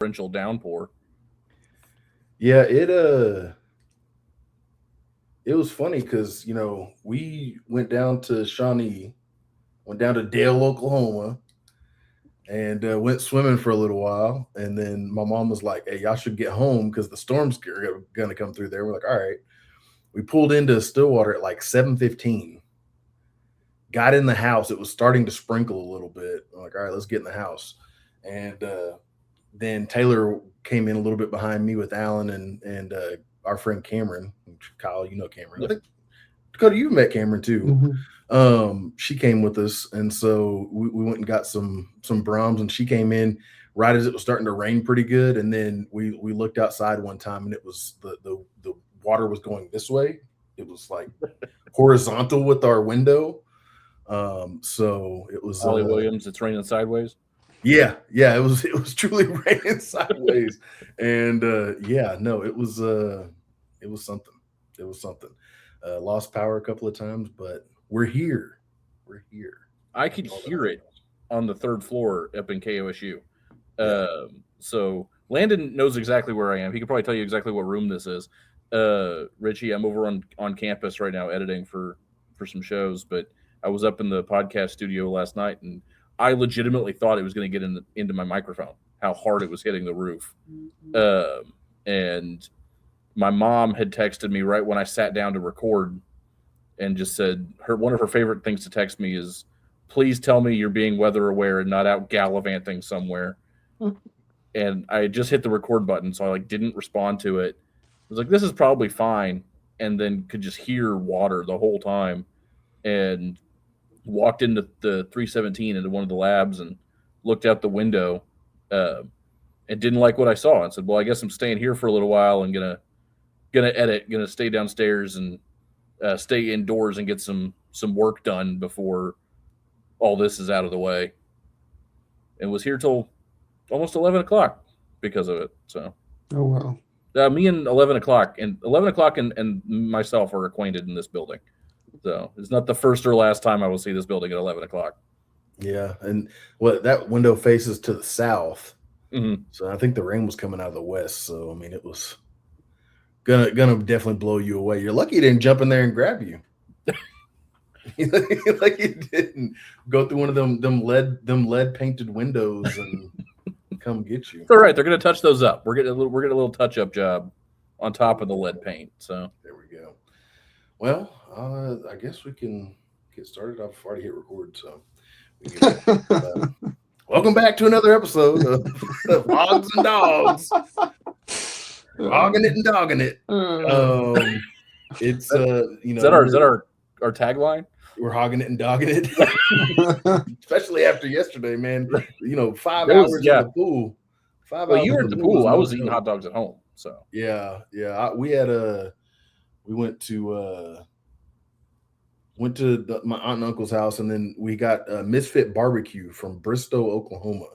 torrential downpour. Yeah, it was funny because we went down to Shawnee, went down to Dale, Oklahoma, and went swimming for a little while. And then my mom was like, "Hey, y'all should get home because the storm's gonna come through there." We're like, "All right." We pulled into Stillwater at like 7:15. Got in the house. It was starting to sprinkle a little bit. I'm like, "All right, let's get in the house." And then Taylor came in a little bit behind me with Alan and our friend Cameron. Kyle, you know Cameron. I think Dakota, you met Cameron too. She came with us, and so we went and got some Brahms, and she came in right as it was starting to rain pretty good. And then we looked outside one time, and it was the water was going this way. It was like horizontal with our window. So it was Ollie Williams. It's raining sideways. Yeah, it was truly raining sideways, and no, it was something. It was something. Lost power a couple of times, but we're here. We're here. I could hear it on the third floor up in KOSU. So Landon knows exactly where I am. He could probably tell you exactly what room this is. Richie, I'm over on campus right now editing for some shows, but I was up in the podcast studio last night, and I legitimately thought it was going to get into my microphone, how hard it was hitting the roof. And my mom had texted me right when I sat down to record and just said one of her favorite things to text me is, "Please tell me you're being weather aware and not out gallivanting somewhere." And I just hit the record button, so I didn't respond to it. I was like, "This is probably fine," and then could just hear water the whole time. And walked into the 317 into one of the labs and looked out the window and didn't like what I saw and said, "Well, I guess I'm staying here for a little while and gonna edit, gonna stay downstairs and stay indoors and get some work done before all this is out of the way." And was here till almost 11 o'clock because of it. So, oh wow. Me and 11 o'clock and myself are acquainted in this building. So it's not the first or last time I will see this building at 11 o'clock. Yeah, and that window faces to the south, mm-hmm. So I think the rain was coming out of the west. So I mean, it was gonna definitely blow you away. You're lucky it didn't jump in there and grab you. Like it didn't go through one of them lead painted windows and come get you. It's all right. They're gonna touch those up. We're getting a little touch up job on top of the lead paint. So there we go. Well, I guess we can get started. I've already hit record, so welcome back to another episode of Hogs and Dogs. Hogging it and dogging it. It's is that our tagline? We're hogging it and dogging it. Especially after yesterday, man. 5 hours in the pool. 5 hours. Well, you were at the pool. I was eating hot dogs at home. So yeah. We went to my aunt and uncle's house, and then we got Misfit Barbecue from Bristow, Oklahoma.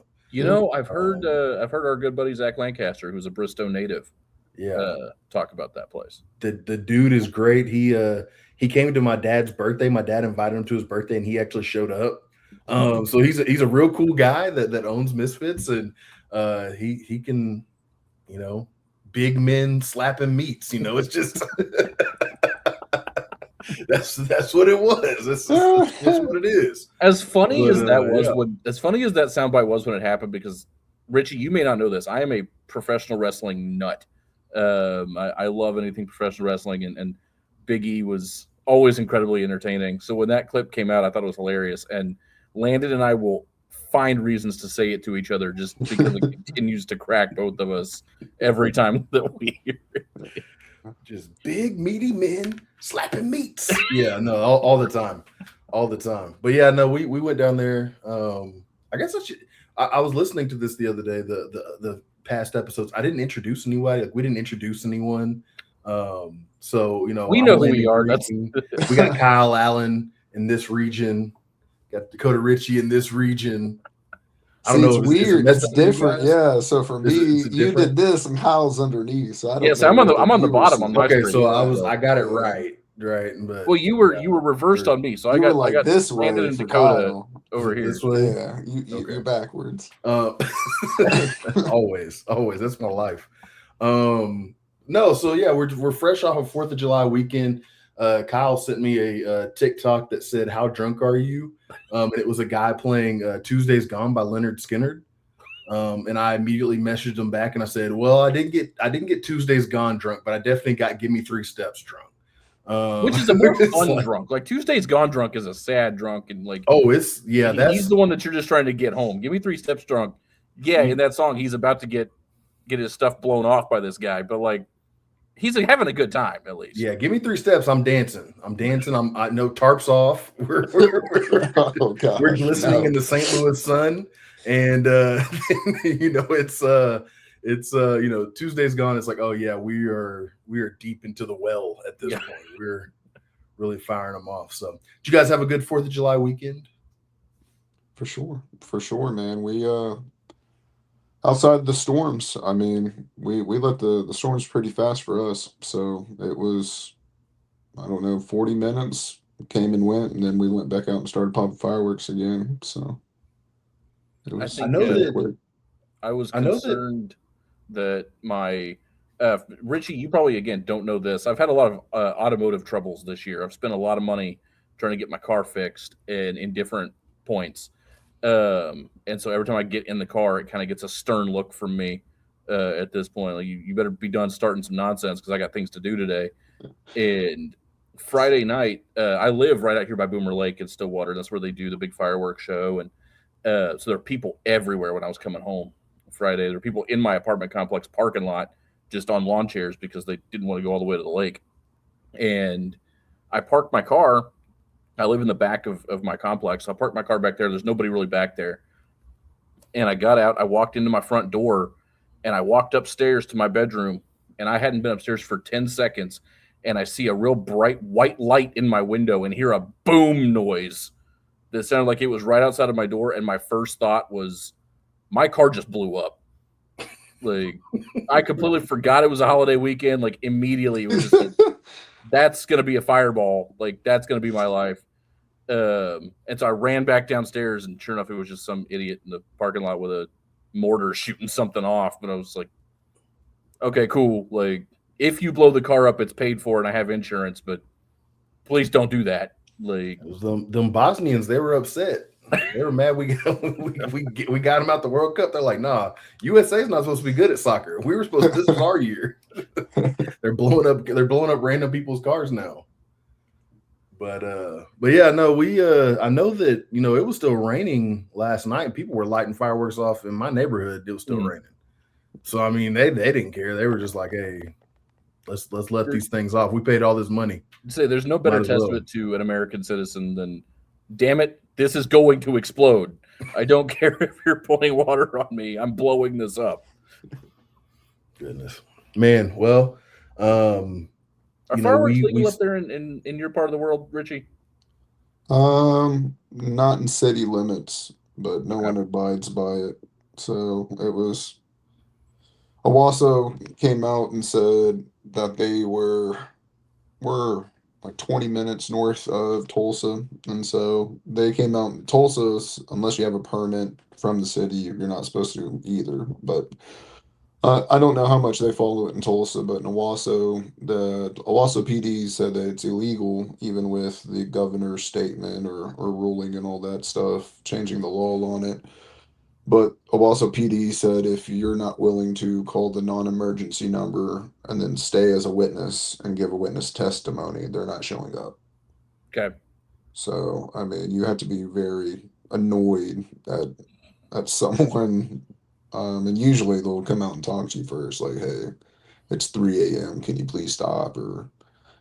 I've heard our good buddy Zach Lancaster, who's a Bristow native, talk about that place. The dude is great. He came to my dad's birthday. My dad invited him to his birthday, and he actually showed up. So he's a real cool guy that owns Misfits, and he can, big men slapping meats. It's just that's what it was. That's what it is. As funny as that soundbite was when it happened, because Richie, you may not know this, I am a professional wrestling nut. I love anything professional wrestling, and Big E was always incredibly entertaining. So when that clip came out, I thought it was hilarious. And Landon and I will find reasons to say it to each other just because it continues to crack both of us every time that we hear it. Just big meaty men slapping meats. Yeah, no, all the time. But yeah, no, we went down there. I guess I was listening to this the other day, the past episodes. I didn't introduce anybody. We didn't introduce anyone. So we know who we are. We got Kyle Allen in this region. Got Dakota Ritchie in this region. I don't know. It's weird. It's different. Yeah. So for me, you did this and Kyle's underneath. So I don't know. So I'm on the bottom on my screen. So I got it right. But you were reversed on me. So I got this Landon way and Dakota. Kyle. over here. This way. Yeah, you're backwards. Always. That's my life. No, so yeah, we're fresh off of 4th of July weekend. Kyle sent me a TikTok that said, "How drunk are you?" And it was a guy playing Tuesday's Gone by Leonard Skinner. And I immediately messaged him back and I said, "Well, I didn't get Tuesday's Gone drunk, but I definitely got Give Me 3 Steps drunk." Which is a more fun drunk. Like Tuesday's Gone drunk is a sad drunk, and like he's the one that you're just trying to get home. Give Me 3 Steps drunk. Yeah, in that song, he's about to get his stuff blown off by this guy, but like he's having a good time at least. Yeah, Give Me 3 Steps. I'm dancing. I know tarps off. We're glistening in the St. Louis sun, and it's Tuesday's Gone. It's like, oh yeah, we are deep into the well at this point. We're really firing them off. So, did you guys have a good 4th of July weekend? For sure, man. We outside the storms, I mean, we let the storms pretty fast for us. So it was, I don't know, 40 minutes, came and went, and then we went back out and started popping fireworks again. So it was I was concerned that my Richie, you probably again don't know this. I've had a lot of automotive troubles this year. I've spent a lot of money trying to get my car fixed and in different points. And so every time I get in the car, it kind of gets a stern look from me at this point. Like, you better be done starting some nonsense because I got things to do today. And Friday night, I live right out here by Boomer Lake in Stillwater. That's where they do the big fireworks show. And so there are people everywhere when I was coming home Friday. There were people in my apartment complex parking lot just on lawn chairs because they didn't want to go all the way to the lake. And I parked my car. I live in the back of my complex. So I parked my car back there. There's nobody really back there. And I got out. I walked into my front door, and I walked upstairs to my bedroom, and I hadn't been upstairs for 10 seconds, and I see a real bright white light in my window and hear a boom noise that sounded like it was right outside of my door, and my first thought was, my car just blew up. Like, I completely forgot it was a holiday weekend. Like, immediately, it was just like, that's going to be a fireball. Like, that's going to be my life. And so I ran back downstairs, and sure enough, it was just some idiot in the parking lot with a mortar shooting something off. But I was like, okay, cool. Like, if you blow the car up, it's paid for, and I have insurance. But please don't do that. Like, them Bosnians, they were upset. They were mad. We got them out the World Cup. They're like, nah, USA's not supposed to be good at soccer. We were supposed to. This is our year. They're blowing up random people's cars now. But yeah, no, I know that, it was still raining last night and people were lighting fireworks off in my neighborhood. It was still raining. So I mean, they didn't care. They were just like, hey, let's let these things off. We paid all this money. Say there's no better testament to an American citizen than, damn it, this is going to explode. I don't care if you're pouring water on me. I'm blowing this up. Goodness. Man, well, are fireworks legal up there in your part of the world, Richie? Not in city limits, but no one abides by it. So it was. Owasso came out and said that they were like 20 minutes north of Tulsa, and so they came out. Tulsa, unless you have a permit from the city, you're not supposed to either. But I don't know how much they follow it in Tulsa, but in Owasso, the Owasso PD said that it's illegal, even with the governor's statement or ruling and all that stuff, changing the law on it. But Owasso PD said if you're not willing to call the non-emergency number and then stay as a witness and give a witness testimony, they're not showing up. Okay. So, I mean, you have to be very annoyed at someone. And usually they'll come out and talk to you first, like, hey, it's 3 a.m. Can you please stop? Or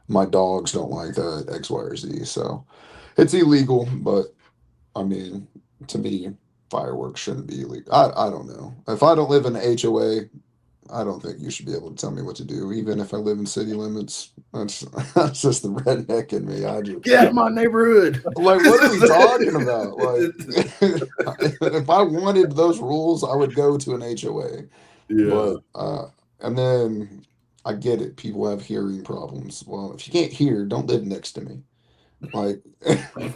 my dogs don't like that, X, Y, or Z. So it's illegal, but I mean, to me, fireworks shouldn't be illegal. I don't know. If I don't live in an HOA, I don't think you should be able to tell me what to do. Even if I live in city limits, that's just the redneck in me. I just get out of my neighborhood. Like, what are we talking about? Like, if I wanted those rules, I would go to an HOA. Yeah. But and then I get it. People have hearing problems. Well, if you can't hear, don't live next to me. Like,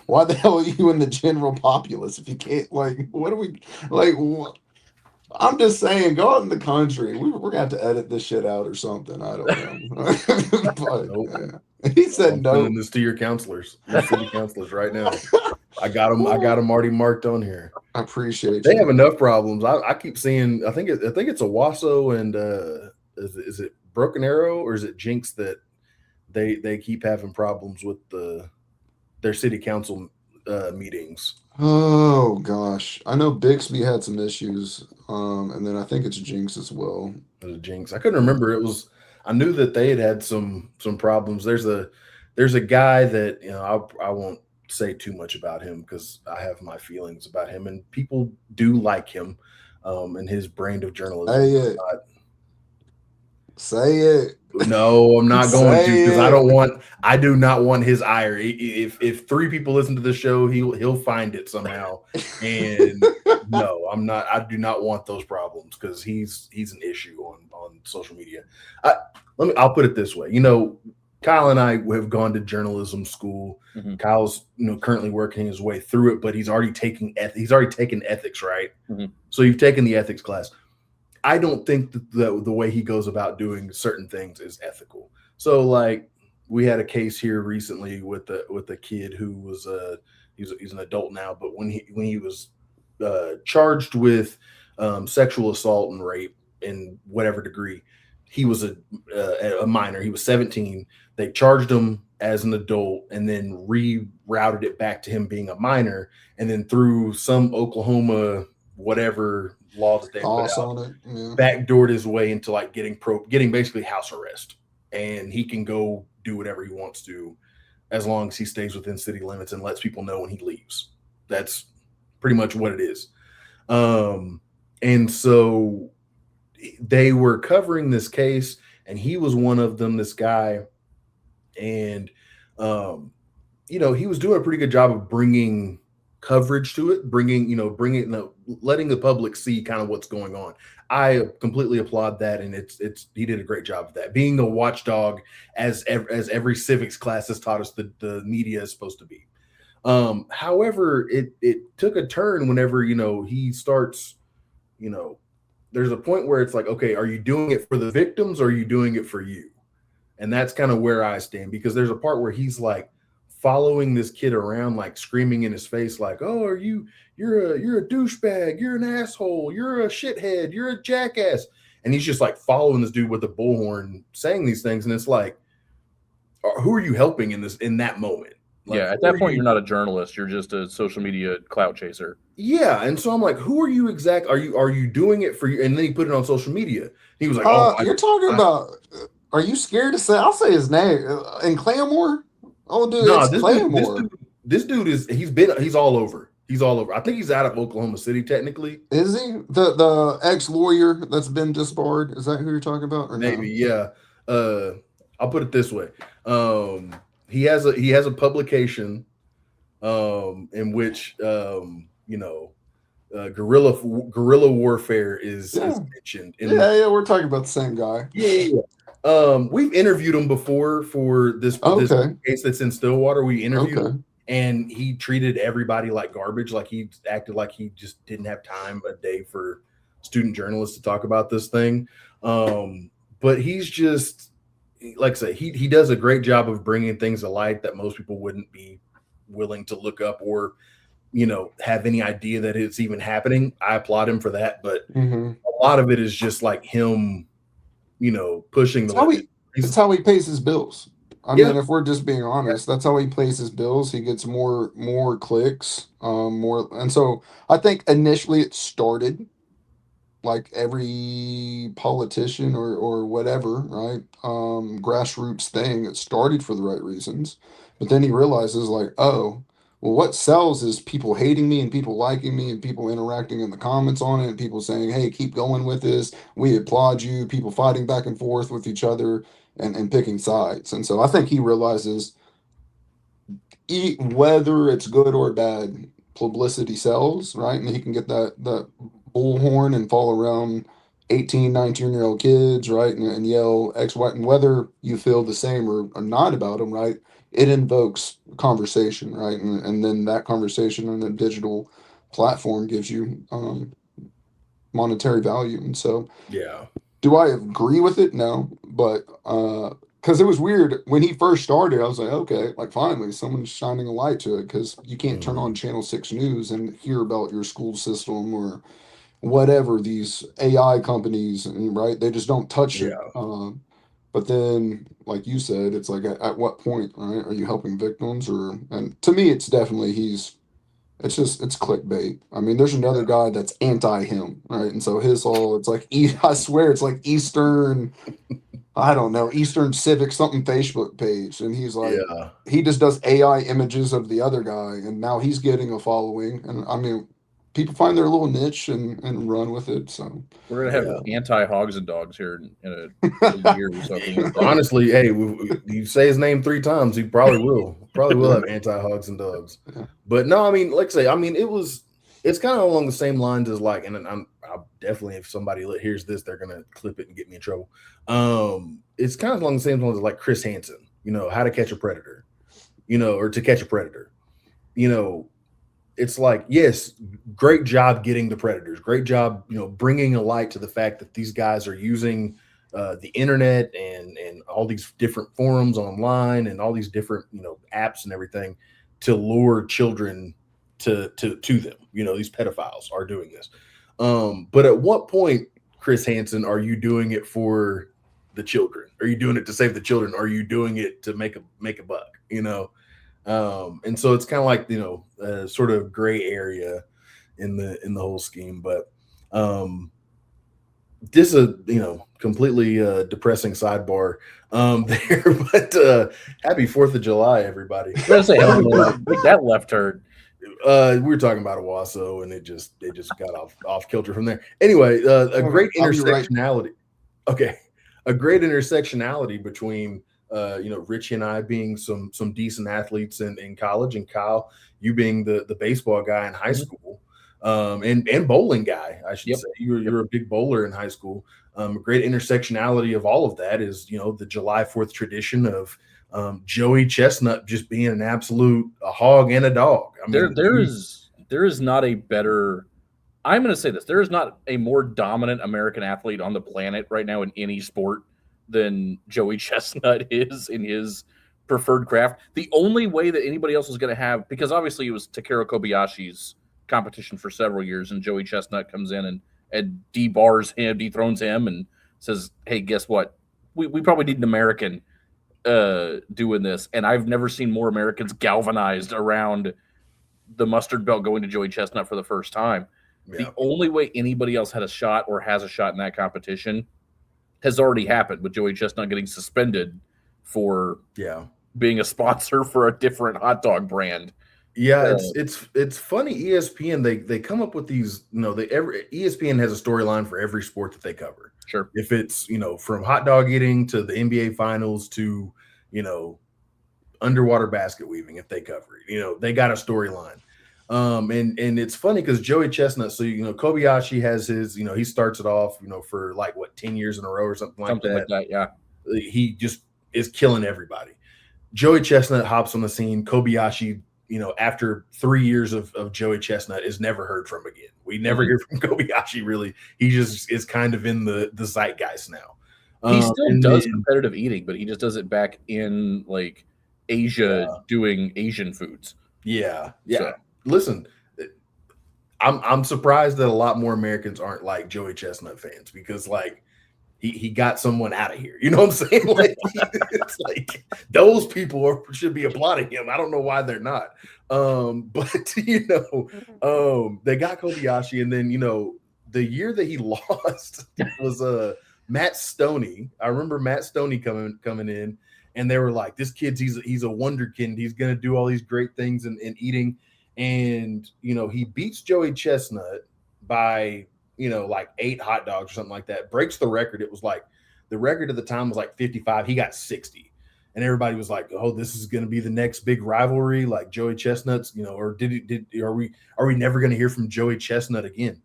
why the hell are you in the general populace if you can't? Like, what are we like? I'm just saying, go out in the country. We're gonna have to edit this shit out or something. I don't know. But Nope. he said I'm sending no. this to your counselors, your city counselors, right now. I got them. I got them already marked on here. I appreciate They you, have man. enough problems. I keep seeing. I think it's Owasso and is it Broken Arrow or is it Jinx that they keep having problems with their city council meetings. Oh gosh, I know Bixby had some issues, and then I think it's Jinx as well. It was Jinx. I couldn't remember. It was. I knew that they had some problems. There's a guy that I won't say too much about him because I have my feelings about him, and people do like him, and his brand of journalism. Say it, say it, No, I'm not going to because say it. I do not want his ire. If three people listen to the show, he'll find it somehow. And no, I'm not. I do not want those problems because he's an issue on social media. I'll put it this way. Kyle and I have gone to journalism school. Mm-hmm. Kyle's currently working his way through it, but he's already taken ethics, right? Mm-hmm. So you've taken the ethics class. I don't think that the way he goes about doing certain things is ethical. So like we had a case here recently with a kid who was he's an adult now, but when he was charged with sexual assault and rape in whatever degree, he was a minor. He was 17. They charged him as an adult and then rerouted it back to him being a minor, and then through some Oklahoma whatever law that they put Toss out, on it. Yeah. backdoored his way into like getting basically house arrest, and he can go do whatever he wants to as long as he stays within city limits and lets people know when he leaves. That's pretty much what it is. And so they were covering this case, and he was one of them, this guy, and he was doing a pretty good job of bringing coverage to it, letting the public see kind of what's going on. I completely applaud that, and he did a great job of that, being the watchdog as every civics class has taught us the media is supposed to be. However, it took a turn whenever he starts, there's a point where it's like, okay, are you doing it for the victims or are you doing it for you? And that's kind of where I stand, because there's a part where he's like following this kid around, like screaming in his face, like, "Oh, you're a douchebag, you're an asshole, you're a shithead, you're a jackass," and he's just like following this dude with a bullhorn, saying these things, and it's like, who are you helping in that moment? Like, yeah, at that point, you're not a journalist; you're just a social media clout chaser. Yeah, and so I'm like, who are you exactly? Are you doing it for you? And then he put it on social media. He was like, "Oh, You're talking about. Are you scared to say? I'll say his name. In Claymore. Oh, dude, no, it's Claymore. this dude is he's all over. He's all over. I think he's out of Oklahoma City technically. Is he the ex lawyer that's been disbarred? Is that who you're talking about, or Maybe, no? yeah. I'll put it this way. He has a publication in which guerrilla warfare is mentioned. Yeah, we're talking about the same guy. Yeah. We've interviewed him before for this case that's in Stillwater. We interviewed him, and he treated everybody like garbage. Like he acted like he just didn't have time a day for student journalists to talk about this thing. But he's just, like I say, he does a great job of bringing things to light that most people wouldn't be willing to look up or have any idea that it's even happening. I applaud him for that, but a lot of it is just like him pushing it's how he pays his bills. I mean, if we're just being honest, that's how he pays his bills. He gets more clicks, more, and so I think initially it started like every politician or whatever, right? Grassroots thing. It started for the right reasons, but then he realizes like, oh, well, what sells is people hating me and people liking me and people interacting in the comments on it and people saying, hey, keep going with this. We applaud you. People fighting back and forth with each other and picking sides. And so I think he realizes whether it's good or bad, publicity sells, right? And he can get that bullhorn and fall around 18, 19-year-old kids, right? And yell X, Y, and whether you feel the same or not about them, right? it invokes conversation, right? And then that conversation on a digital platform gives you monetary value. And so, Yeah. do I agree with it? No, but because it was weird when he first started, I was like, okay, like finally someone's shining a light to it, because you can't turn on Channel 6 News and hear about your school system or whatever these AI companies, right? They just don't touch it. Yeah. But then, like you said, it's like at what point, right? Are you helping victims, or? And to me, it's definitely it's clickbait. I mean, there's another guy that's anti him, right? And so his whole it's like I swear it's like Eastern, I don't know, Eastern Civic something Facebook page, and he's like Yeah. he just does AI images of the other guy, and now he's getting a following. And I mean, people find their little niche and run with it. So We're gonna have Yeah. anti-hogs and dogs here in a year or so. Honestly, hey, you say his name 3 times, he probably will have anti-hogs and dogs. Yeah. But no, I mean, like I say, I mean, it's kind of along the same lines as like, and I'll definitely, if somebody hears this, they're gonna clip it and get me in trouble. It's kind of along the same lines as like Chris Hansen, How to Catch a Predator, or To Catch a Predator. It's like, yes, great job getting the predators. Great job, bringing a light to the fact that these guys are using the internet and all these different forums online and all these different apps and everything to lure children to them. These pedophiles are doing this. But at what point, Chris Hansen, are you doing it for the children? Are you doing it to save the children? Are you doing it to make a buck? And so it's kind of like sort of gray area in the whole scheme. But this is a completely depressing sidebar there. But happy 4th of July, everybody. I was gonna say, make that left turn. We were talking about Owasso, and it just got off kilter from there. Anyway, a great intersectionality. Okay, a great intersectionality between Richie and I being some decent athletes in college, and Kyle, you being the baseball guy in high school, and bowling guy, I should say. You're a big bowler in high school. A great intersectionality of all of that is the July 4th tradition of Joey Chestnut just being an absolute hog and a dog. I mean, there is not a better. I'm going to say this: there is not a more dominant American athlete on the planet right now in any sport than Joey Chestnut is in his preferred craft. The only way that anybody else was going to have, because obviously it was Takeru Kobayashi's competition for several years, and Joey Chestnut comes in and dethrones him, and says, "Hey, guess what? We probably need an American doing this." And I've never seen more Americans galvanized around the mustard belt going to Joey Chestnut for the first time. Yeah. The only way anybody else had a shot or has a shot in that competition has already happened, with Joey Chestnut getting suspended for being a sponsor for a different hot dog brand. Yeah, it's funny. ESPN, they come up with these, ESPN has a storyline for every sport that they cover. Sure. If it's, from hot dog eating to the NBA finals to, underwater basket weaving, if they cover it, they got a storyline. And it's funny because Joey Chestnut, so Kobayashi has his, he starts it off, for like 10 years in a row or something like that. Yeah. He just is killing everybody. Joey Chestnut hops on the scene. Kobayashi, after 3 years of Joey Chestnut, is never heard from again. We never hear from Kobayashi, really. He just is kind of in the zeitgeist now. He still does competitive eating, but he just does it back in like Asia, doing Asian foods. Yeah. So. Listen, I'm surprised that a lot more Americans aren't like Joey Chestnut fans, because like he got someone out of here. You know what I'm saying? Like, it's like those people should be applauding him. I don't know why they're not. But they got Kobayashi, and then the year that he lost was Matt Stoney. I remember Matt Stoney coming in, and they were like, "This kid's he's a wonderkind. He's gonna do all these great things in eating." And he beats Joey Chestnut by like 8 hot dogs or something like that. Breaks the record. It was like the record at the time was like 55. He got 60, and everybody was like, "Oh, this is going to be the next big rivalry, like Joey Chestnut's." Or are we never going to hear from Joey Chestnut again?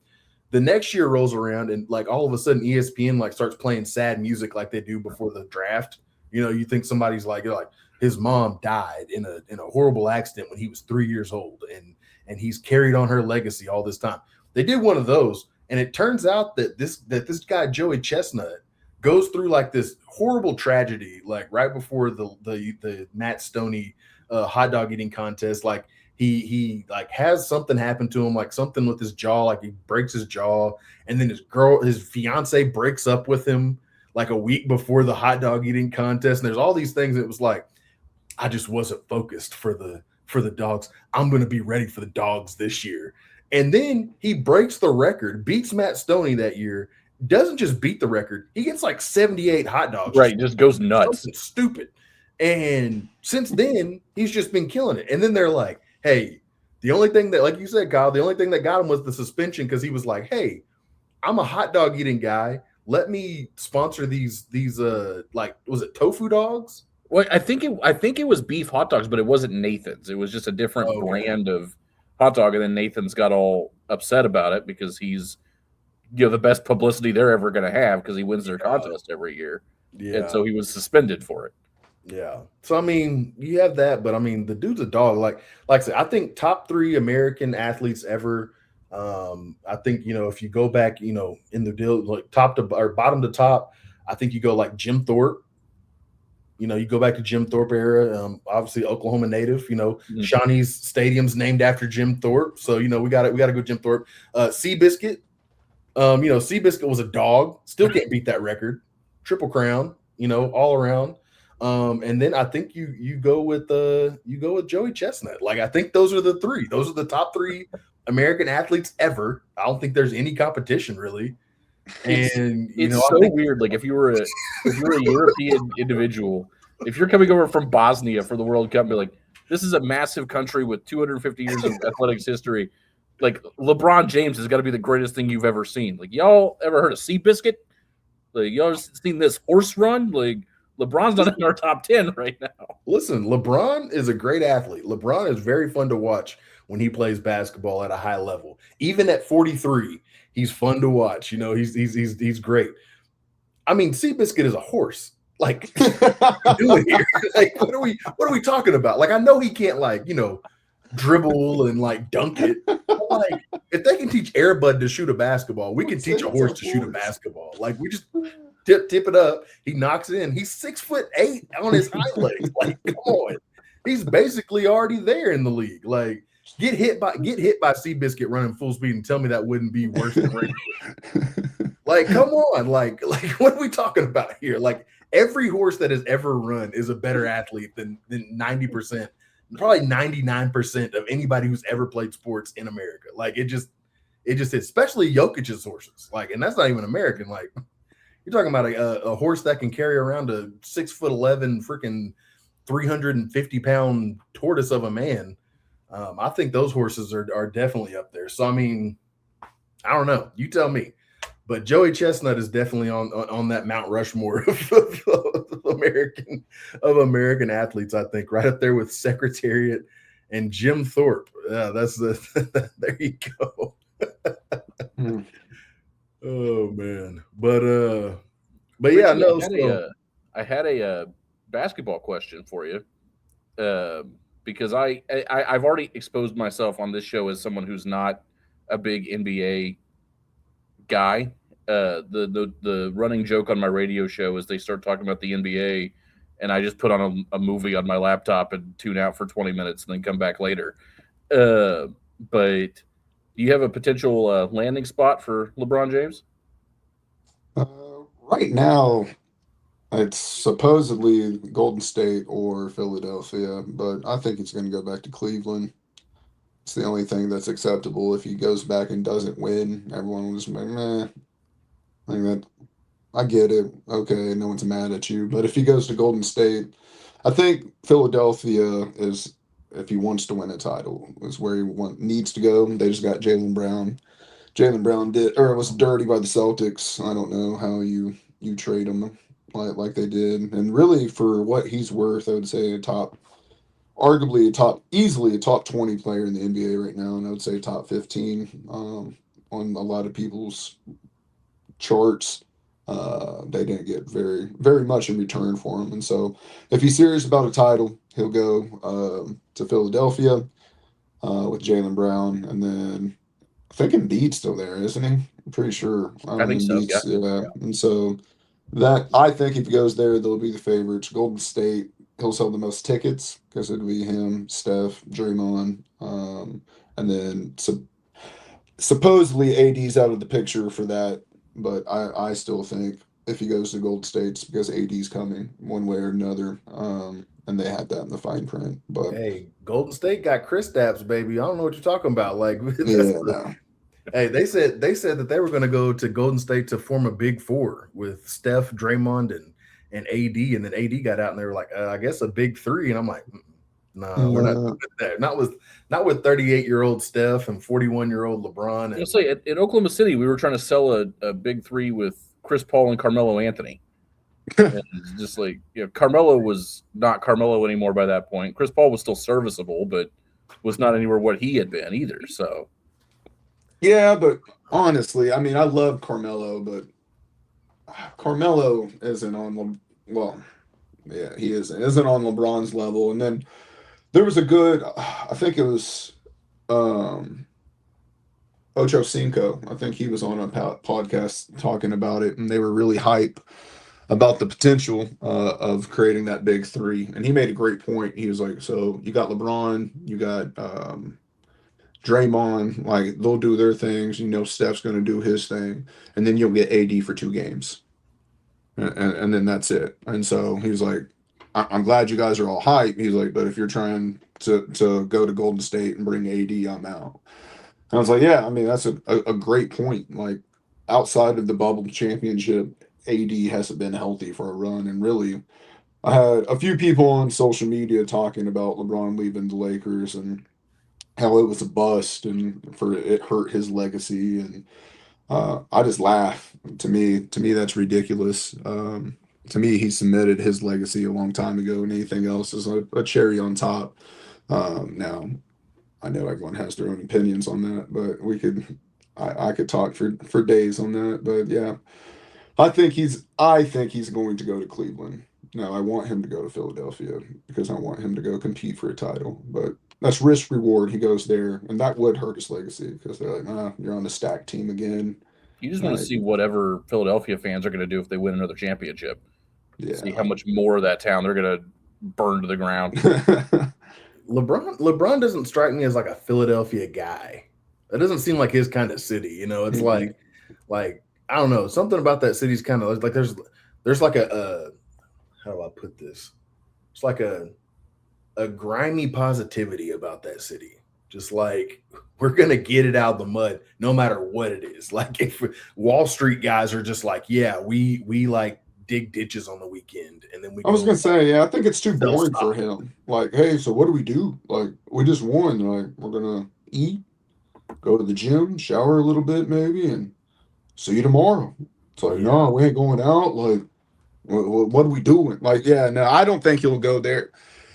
The next year rolls around, and like all of a sudden, ESPN like starts playing sad music like they do before the draft. You think somebody's like, his mom died in a horrible accident when he was 3 years old, and he's carried on her legacy all this time. They did one of those, and it turns out that this guy Joey Chestnut goes through like this horrible tragedy, like right before the Matt Stoney hot dog eating contest. Like he like has something happen to him, like something with his jaw, like he breaks his jaw, and then his fiance breaks up with him like a week before the hot dog eating contest. And there's all these things. It was like, I just wasn't focused for the dogs. I'm going to be ready for the dogs this year. And then he breaks the record, beats Matt Stoney that year, doesn't just beat the record, he gets like 78 hot dogs. Right, just goes nuts. Something stupid. And since then, he's just been killing it. And then they're like, hey, the only thing that, like you said, Kyle, the only thing that got him was the suspension, because he was like, hey, I'm a hot dog eating guy. Let me sponsor these like, was it tofu dogs? Well, I think it was beef hot dogs, but it wasn't Nathan's. It was just a different brand of hot dog, and then Nathan's got all upset about it because he's, the best publicity they're ever going to have because he wins their contest every year. Yeah. And so he was suspended for it. Yeah. So, I mean, you have that, but I mean, the dude's a dog. Like I said, I think top 3 American athletes ever. I think, if you go back, in the deal, like top to or bottom to top, I think you go like Jim Thorpe. You go back to Jim Thorpe era, obviously Oklahoma native, Shawnee's stadium's named after Jim Thorpe. So, we got to go Jim Thorpe. Seabiscuit, Seabiscuit was a dog, still can't beat that record. Triple Crown, all around. And then I think you go with Joey Chestnut. Like, I think those are the 3. Those are the top 3 American athletes ever. I don't think there's any competition really. And it's so weird. Like if you were a European individual, if you're coming over from Bosnia for the World Cup, be like, this is a massive country with 250 years of athletics history. Like LeBron James has got to be the greatest thing you've ever seen. Like, y'all ever heard of Seabiscuit? Like, y'all seen this horse run? Like, LeBron's not in our top 10 right now. Listen, LeBron is a great athlete. LeBron is very fun to watch when he plays basketball at a high level. Even at 43, he's fun to watch. He's great. I mean, Seabiscuit is a horse. Like, what are we doing here? Like, what are we talking about? Like, I know he can't dribble and dunk it. But, if they can teach Airbud to shoot a basketball, we can teach a horse to shoot a basketball. Like, we just tip it up. He knocks it in. He's 6'8" on his hind legs. Like, come on. He's basically already there in the league. Like, get hit by Seabiscuit running full speed and tell me that wouldn't be worse than regular. Like, come on. Like what are we talking about here? Like, every horse that has ever run is a better athlete than 90%, probably 99% of anybody who's ever played sports in America. Like, it just is, especially Jokic's horses. Like, and that's not even American. Like, you're talking about a horse that can carry around a 6'11" freaking 350-pound tortoise of a man. I think those horses are definitely up there. So, I mean, I don't know. You tell me. But Joey Chestnut is definitely on that Mount Rushmore of American athletes, I think, right up there with Secretariat and Jim Thorpe. That's there you go. Oh man. But yeah, no. I had a basketball question for you. Because I've already exposed myself on this show as someone who's not a big NBA guy. The running joke on my radio show is they start talking about the NBA, and I just put on a movie on my laptop and tune out for 20 minutes and then come back later. But do you have a potential landing spot for LeBron James? Right now, it's supposedly Golden State or Philadelphia, but I think it's going to go back to Cleveland. It's the only thing that's acceptable. If he goes back and doesn't win, everyone will just be like, meh. Like that, I get it. Okay, no one's mad at you. But if he goes to Golden State, I think Philadelphia is, if he wants to win a title, is where he needs to go. They just got Jaylen Brown. Jaylen Brown was dirty by the Celtics. I don't know how you trade him like they did. And really, for what he's worth, I would say easily a top 20 player in the NBA right now, and I would say top 15 on a lot of people's charts. they didn't get very, very much in return for him. And so, if he's serious about a title, he'll go to Philadelphia with Jaylen Brown, and then I think Embiid's still there, isn't he? I'm pretty sure. I I don't know. think so. Yeah. Yeah. And so that I think if he goes there, they'll be the favorites. Golden State, he'll sell the most tickets because it'll be him, Steph, Draymond, and then supposedly AD's out of the picture for that. But I still think if he goes to Golden State, it's because AD's coming one way or another. And they had that in the fine print. But Hey, Golden State got Kristaps, baby. I don't know what you're talking about. Like, yeah, no. hey, they said that they were going to go to Golden State to form a big four with Steph, Draymond, and AD, and then AD got out, and they were like, I guess a big three, and I'm like, no, we're not doing that. Not with 38-year-old Steph and 41-year-old LeBron. And I'll say at Oklahoma City, we were trying to sell a big three with Chris Paul and Carmelo Anthony. And it's just like, Carmelo was not Carmelo anymore by that point. Chris Paul was still serviceable, but was not anywhere what he had been either. So, yeah, but honestly, I mean, I love Carmelo, but Carmelo isn't on well, yeah, he isn't on LeBron's level. And then there was a good, I think it was Ocho Cinco. I think he was on a podcast talking about it, and they were really hype about the potential of creating that big three. And he made a great point. He was like, so you got LeBron, you got Draymond, like they'll do their things. Steph's going to do his thing, and then you'll get AD for 2 games, and then that's it. And so he was like, I'm glad you guys are all hype. He's like, but if you're trying to go to Golden State and bring AD, I'm out. And I was like, yeah, I mean, that's a great point. Like outside of the bubble championship, AD hasn't been healthy for a run. And really, I had a few people on social media talking about LeBron leaving the Lakers and how it was a bust and for it hurt his legacy. And I just laugh. To me, that's ridiculous. To me, he cemented his legacy a long time ago, and anything else is a cherry on top. Now, I know everyone has their own opinions on that, but I could talk for days on that. But yeah, I think he's going to go to Cleveland. No, I want him to go to Philadelphia because I want him to go compete for a title. But that's risk reward. He goes there, and that would hurt his legacy because they're like, you're on the stacked team again. you just want to see whatever Philadelphia fans are going to do if they win another championship. Yeah. See how much more of that town they're going to burn to the ground. LeBron doesn't strike me as like a Philadelphia guy. It doesn't seem like his kind of city. It's like I don't know, something about that city's kind of like there's like a how do I put this? It's like a grimy positivity about that city. Just like we're gonna get it out of the mud no matter what it is. Like if Wall Street guys are just like, yeah, we like dig ditches on the weekend, and then I was gonna say, yeah, I think it's too boring for him. Like, hey, so what do we do? Like, we just won. Like, we're gonna eat, go to the gym, shower a little bit, maybe, and see you tomorrow. It's like, no, we ain't going out. Like, what are we doing? Like, yeah, no, I don't think he'll go there.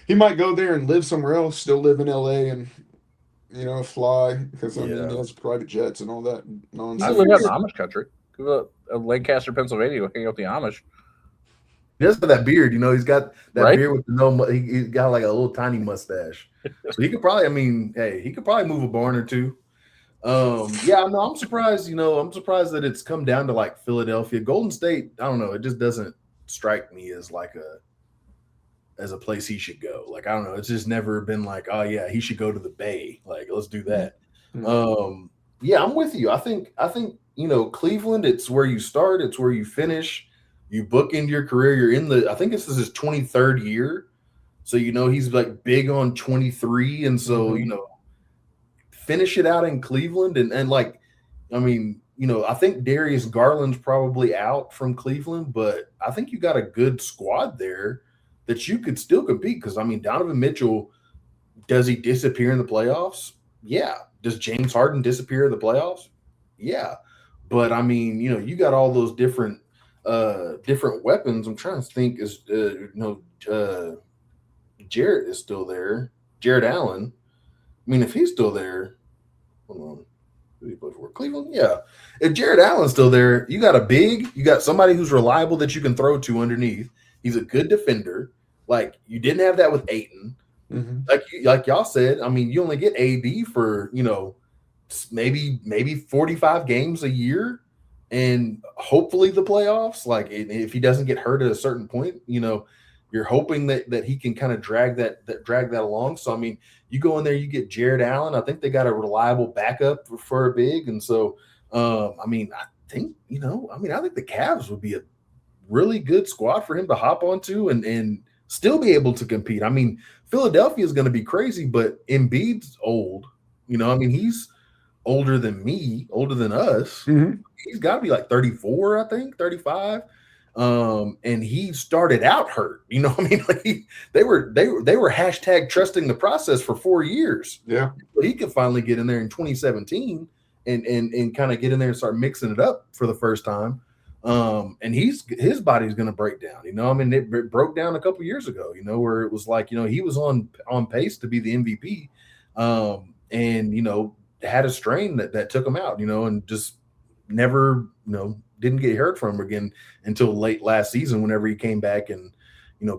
He might go there and live somewhere else, still live in LA and fly because I mean he has private jets and all that nonsense. I live out in the Amish country. Go to Lancaster, Pennsylvania, hang out with the Amish. He does have that beard, he's got that beard with he's got like a little tiny mustache. So he could probably, he could probably move a barn or two. Yeah, no, I'm surprised, I'm surprised that it's come down to like Philadelphia. Golden State, I don't know, it just doesn't strike me as like as a place he should go. Like, I don't know, it's just never been like, oh yeah, he should go to the Bay. Like, let's do that. Mm-hmm. Yeah, I'm with you. I think, Cleveland, it's where you start, it's where you finish. You book into your career. You're I think this is his 23rd year. So, he's like big on 23. And so, finish it out in Cleveland. And like, I think Darius Garland's probably out from Cleveland, but I think you got a good squad there that you could still compete. Because, Donovan Mitchell, does he disappear in the playoffs? Yeah. Does James Harden disappear in the playoffs? Yeah. But, you got all those different weapons. I'm trying to think Jarrett is still there. Jarrett Allen. If he's still there, hold on. Who did he play for? Cleveland? Yeah. If Jared Allen's still there, you got a big, you got somebody who's reliable that you can throw to underneath. He's a good defender. Like you didn't have that with Ayton. Mm-hmm. Like y'all said, I mean, you only get AD for maybe 45 games a year, and hopefully the playoffs. Like if he doesn't get hurt at a certain point, you're hoping that he can kind of drag that along. So I mean, you go in there, you get Jared Allen. I think they got a reliable backup for a big, and so I mean, I think I think the Cavs would be a really good squad for him to hop onto and still be able to compete. I mean, Philadelphia is going to be crazy, but Embiid's old. I mean, he's older than me, older than us. Mm-hmm. He's got to be like 34, I think, 35. And he started out hurt. I mean, like they were hashtag trusting the process for 4 years. Yeah. But he could finally get in there in 2017 and kind of get in there and start mixing it up for the first time. And his body's going to break down. I mean, it broke down a couple years ago. Where it was like, he was on pace to be the MVP, and had a strain that took him out. And just never, didn't get heard from him again until late last season, whenever he came back and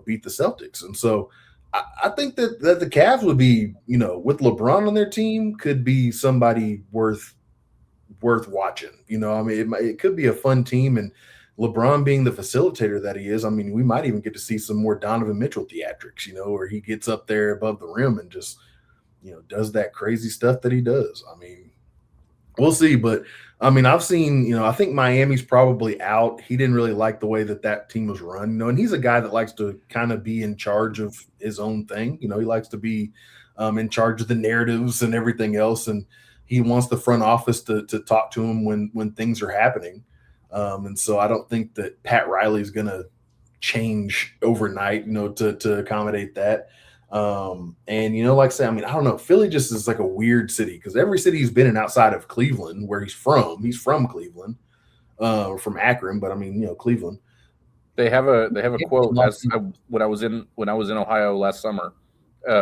beat the Celtics. And so I think that the Cavs would be, with LeBron on their team, could be somebody worth watching. I mean, it could be a fun team, and LeBron being the facilitator that he is, I mean, we might even get to see some more Donovan Mitchell theatrics, where he gets up there above the rim and just, does that crazy stuff that he does. I mean, we'll see, but I mean, I've seen, I think Miami's probably out. He didn't really like the way that team was run, and he's a guy that likes to kind of be in charge of his own thing. He likes to be in charge of the narratives and everything else, and he wants the front office to talk to him when things are happening. And so I don't think that Pat Riley is going to change overnight, to accommodate that. And like I say, I mean, I don't know. Philly just is like a weird city because every city he's been in outside of Cleveland, where he's from Cleveland, from Akron, but I mean, Cleveland. They have a quote. When I was in Ohio last summer,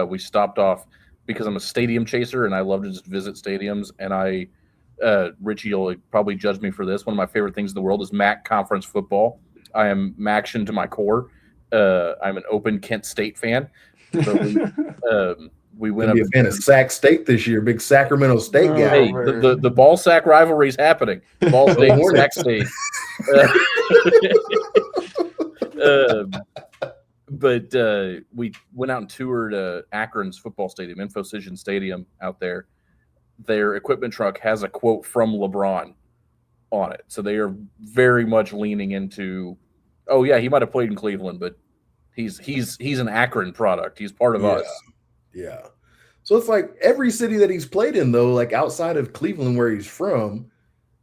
we stopped off because I'm a stadium chaser and I love to just visit stadiums. And Richie, you'll probably judge me for this. One of my favorite things in the world is MAC conference football. I am Maction to my core. I'm an open Kent State fan. So we went up. Be a fan of Sac State this year. Big Sacramento State guy. Hey, the ball sack rivalry is happening. Ball State, Sac State. But we went out and toured Akron's football stadium, InfoCision Stadium out there. Their equipment truck has a quote from LeBron on it. So they are very much leaning into, oh yeah, he might have played in Cleveland, but he's an Akron product. He's part of us. Yeah. So it's like every city that he's played in, though, like outside of Cleveland, where he's from,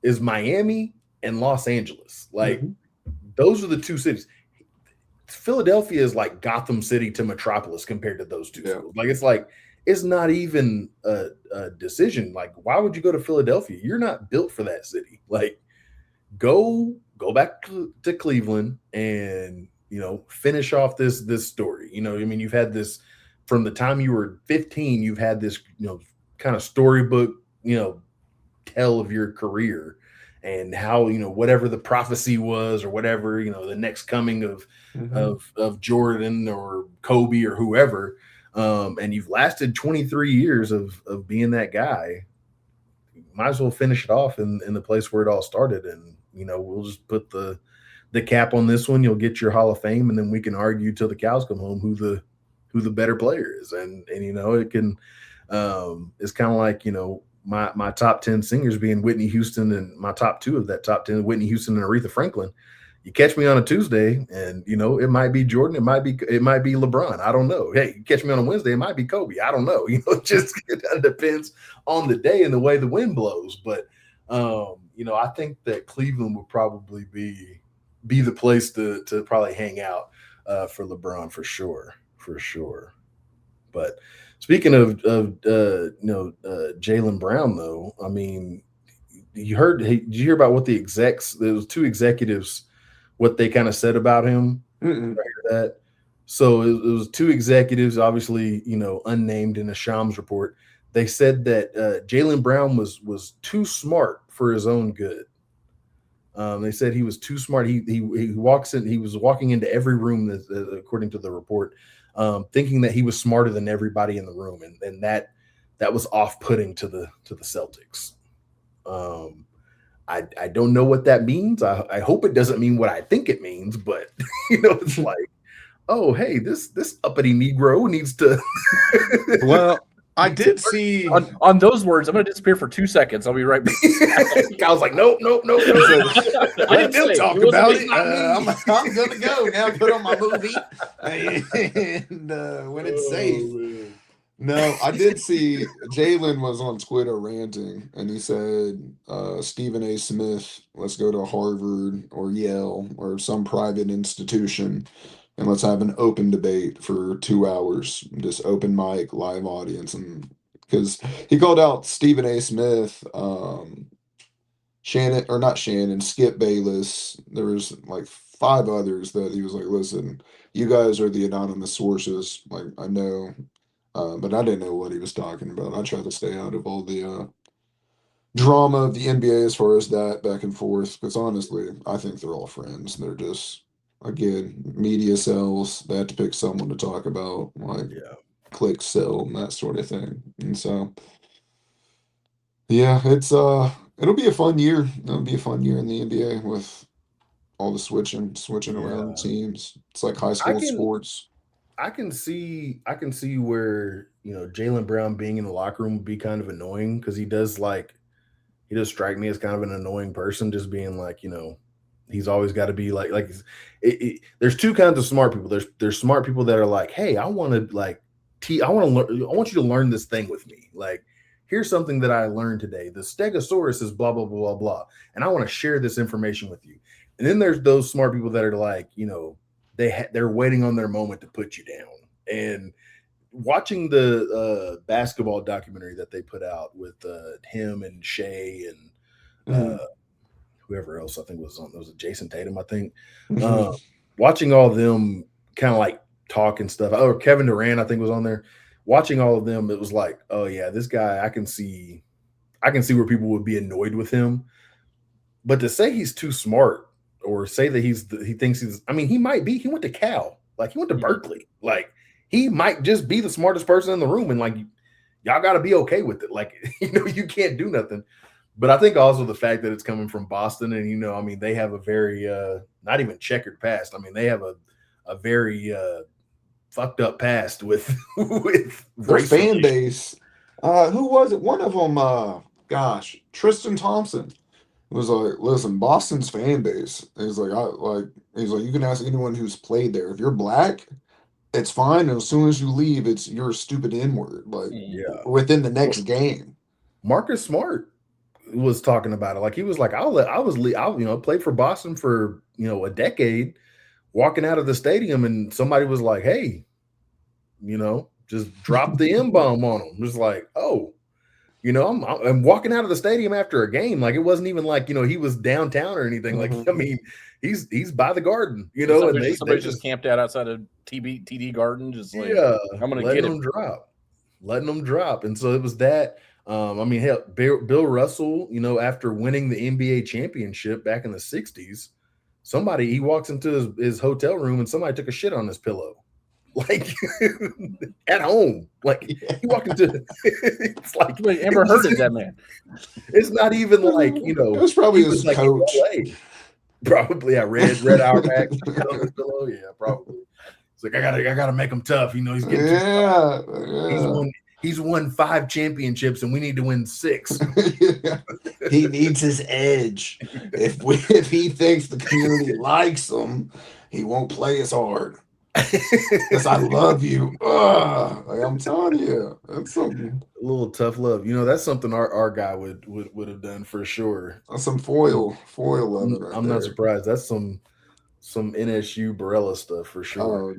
is Miami and Los Angeles. Like those are the two cities. Philadelphia is like Gotham City to Metropolis compared to those two. Yeah. It's not even a decision. Like, why would you go to Philadelphia? You're not built for that city. Like, go back to Cleveland and finish off this story. I mean, you've had this from the time you were 15. You've had this kind of storybook tell of your career and how whatever the prophecy was or whatever the next coming of Jordan or Kobe or whoever. And you've lasted 23 years of being that guy. You might as well finish it off in the place where it all started. And, we'll just put the cap on this one. You'll get your Hall of Fame, and then we can argue till the cows come home who the better player is. And it can, it's kind of like, my top 10 singers being Whitney Houston, and my top 2 of that top 10, Whitney Houston and Aretha Franklin. You catch me on a Tuesday and, it might be Jordan. It might be LeBron. I don't know. Hey, you catch me on a Wednesday. It might be Kobe. I don't know. It depends on the day and the way the wind blows. But, I think that Cleveland would probably be the place to probably hang out for LeBron for sure. But speaking of Jaylen Brown, though, I mean, did you hear about what the execs? There was 2 executives, what they kind of said about him. That. So it was 2 executives, obviously, unnamed in a Shams report. they said that Jaylen Brown was too smart for his own good. They said he was too smart. He walks in. He was walking into every room, according to the report, thinking that he was smarter than everybody in the room, and that was off putting to the Celtics. I don't know what that means. I hope it doesn't mean what I think it means, but it's like, oh, hey, this uppity Negro needs to. Well, I did see on those words. I'm going to disappear for 2 seconds. I'll be right back. I was like, nope. Let them talk about it. I'm gonna go now. Put on my movie, and when it's safe. No, I did see Jalen was on Twitter ranting, and he said, Stephen A. Smith, let's go to Harvard or Yale or some private institution, and let's have an open debate for 2 hours, just open mic, live audience. And because he called out Stephen A. Smith, Skip Bayless. There was like 5 others that he was like, listen, you guys are the anonymous sources. Like, I know. But I didn't know what he was talking about. I try to stay out of all the drama of the NBA as far as that back and forth. Because honestly, I think they're all friends. They're just, again, media sells. They have to pick someone to talk about, like click, sell, and that sort of thing. And so, yeah, it'll be a fun year. It'll be a fun year in the NBA with all the switching around teams. It's like high school sports. I can see where Jaylen Brown being in the locker room would be kind of annoying, because he does strike me as kind of an annoying person, just being like, he's always got to be like there's 2 kinds of smart people. There's smart people that are like, hey, I want to learn, I want you to learn this thing with me. Like, here's something that I learned today. The Stegosaurus is blah blah blah blah, and I want to share this information with you. And then there's those smart people that are like, they're waiting on their moment to put you down. And watching the basketball documentary that they put out with him and Shea and whoever else I think was on, it was Jason Tatum, I think. Watching all of them kind of like talk and stuff. Or Kevin Durant, I think, was on there. Watching all of them, it was like, oh yeah, this guy, I can see where people would be annoyed with him. But to say he's too smart, or say that he thinks he's, I mean, he might be. He went to Cal, like he went to Berkeley, like he might just be the smartest person in the room, and like y'all got to be okay with it. Like, you can't do nothing. But I think also the fact that it's coming from Boston, and I mean, they have a very not even checkered past. I mean, they have a very fucked up past with their fan base. Who was it? One of them, Tristan Thompson was like, listen, Boston's fan base is like, you can ask anyone who's played there. If you're black, it's fine. And as soon as you leave, you're a stupid N-word. Like, within the next game. Marcus Smart was talking about it. Like, he was like, I played for Boston for a decade. Walking out of the stadium, and somebody was like, hey, just drop the M-bomb on him. Just like, oh. I'm walking out of the stadium after a game. Like, it wasn't even like, he was downtown or anything. Like, I mean, he's by the Garden, and somebody just camped out outside of TD Garden. Just like, I'm going to get him. Letting them drop. And so it was that. I mean, hell, Bill Russell, after winning the NBA championship back in the 60s, he walks into his hotel room and somebody took a shit on his pillow. Like, at home, like he walked into. It's like, wait, Amber Heard is that man. It's not even like it was probably his like coach. Probably, red Auerbach on his pillow. Yeah, probably. It's like, I gotta make him tough. He's getting He's won 5 championships, and we need to win 6. He needs his edge. If he thinks the community likes him, he won't play as hard. Because I love you. Like, I'm telling you, that's something. A little tough love. That's something our guy would have done for sure. That's some foil love. I'm not surprised. That's some NSU Barella stuff for sure.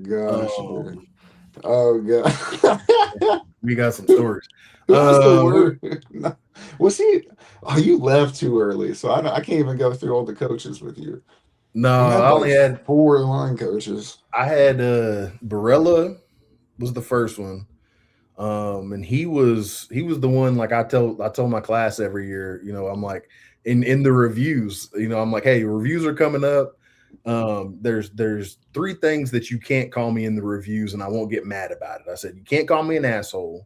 Oh god. We got some stories. What's the word? Was he? Oh, you left too early, so I can't even go through all the coaches with you. No, I only had 4 line coaches. I had Barella was the first one. And he was the one, like I told my class every year, I'm like in the reviews, I'm like, hey, reviews are coming up. There's 3 things that you can't call me in the reviews and I won't get mad about it. I said, you can't call me an asshole.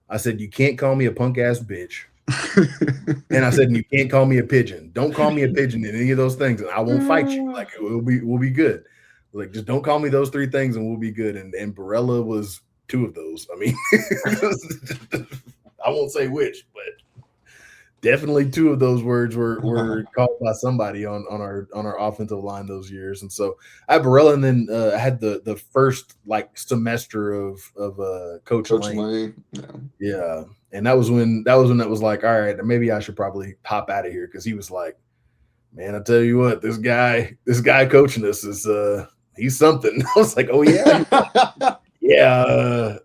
I said, you can't call me a punk ass bitch. And I said, and you can't call me a pigeon. Don't call me a pigeon in any of those things, and I won't fight you. Like we'll be good. Like, just don't call me those 3 things and we'll be good. And Barella was 2 of those. I mean, I won't say which, but definitely 2 of those words were called by somebody on our offensive line those years. And so I had Barella, and then I had the first like semester of Coach Lane. Yeah. And that was when it was like, all right, maybe I should probably hop out of here, because he was like, man, I tell you what, this guy coaching us is he's something. I was like, oh yeah. Yeah,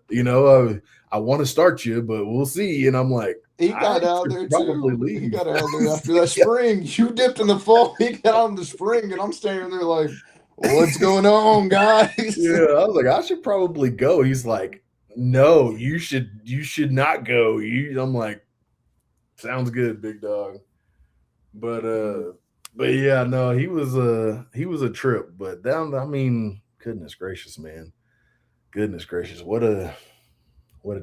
I want to start you, but we'll see. And I'm like, he got out there too. Leave. He got out there after that spring. You dipped in the fall. He got out in the spring, and I'm standing there like, what's going on, guys? Yeah, I was like, I should probably go. He's like, no, you should not go. I'm like, sounds good, big dog. But yeah, no, he was a trip. But I mean, goodness gracious, man. Goodness gracious. What a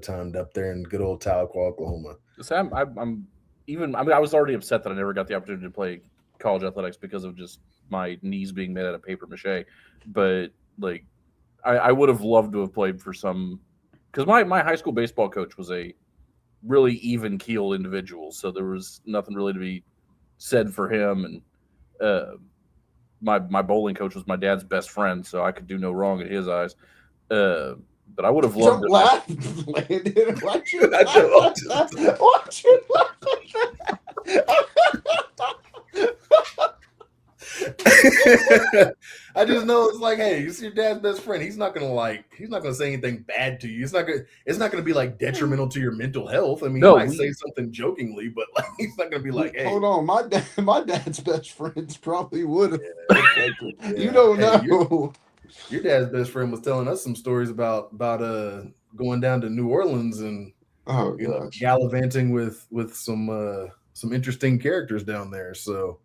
time up there in good old Tahlequah, Oklahoma. Sam, I'm even. I mean, I was already upset that I never got the opportunity to play college athletics because of just my knees being made out of paper mache. But like, I would have loved to have played for some, because my high school baseball coach was a really even keel individual, so there was nothing really to be said for him. And my bowling coach was my dad's best friend, so I could do no wrong in his eyes. But I would have loved to laugh, Landon. Watch you laugh. Watch you I just know it's like, hey, it's your dad's best friend. He's not gonna say anything bad to you. It's not gonna be like detrimental to your mental health. I mean, he might say something jokingly, but like, he's not gonna be like, hey, hold on, my dad's best friends probably would have. Yeah. You don't know. Your dad's best friend was telling us some stories about going down to New Orleans and gallivanting with some interesting characters down there. So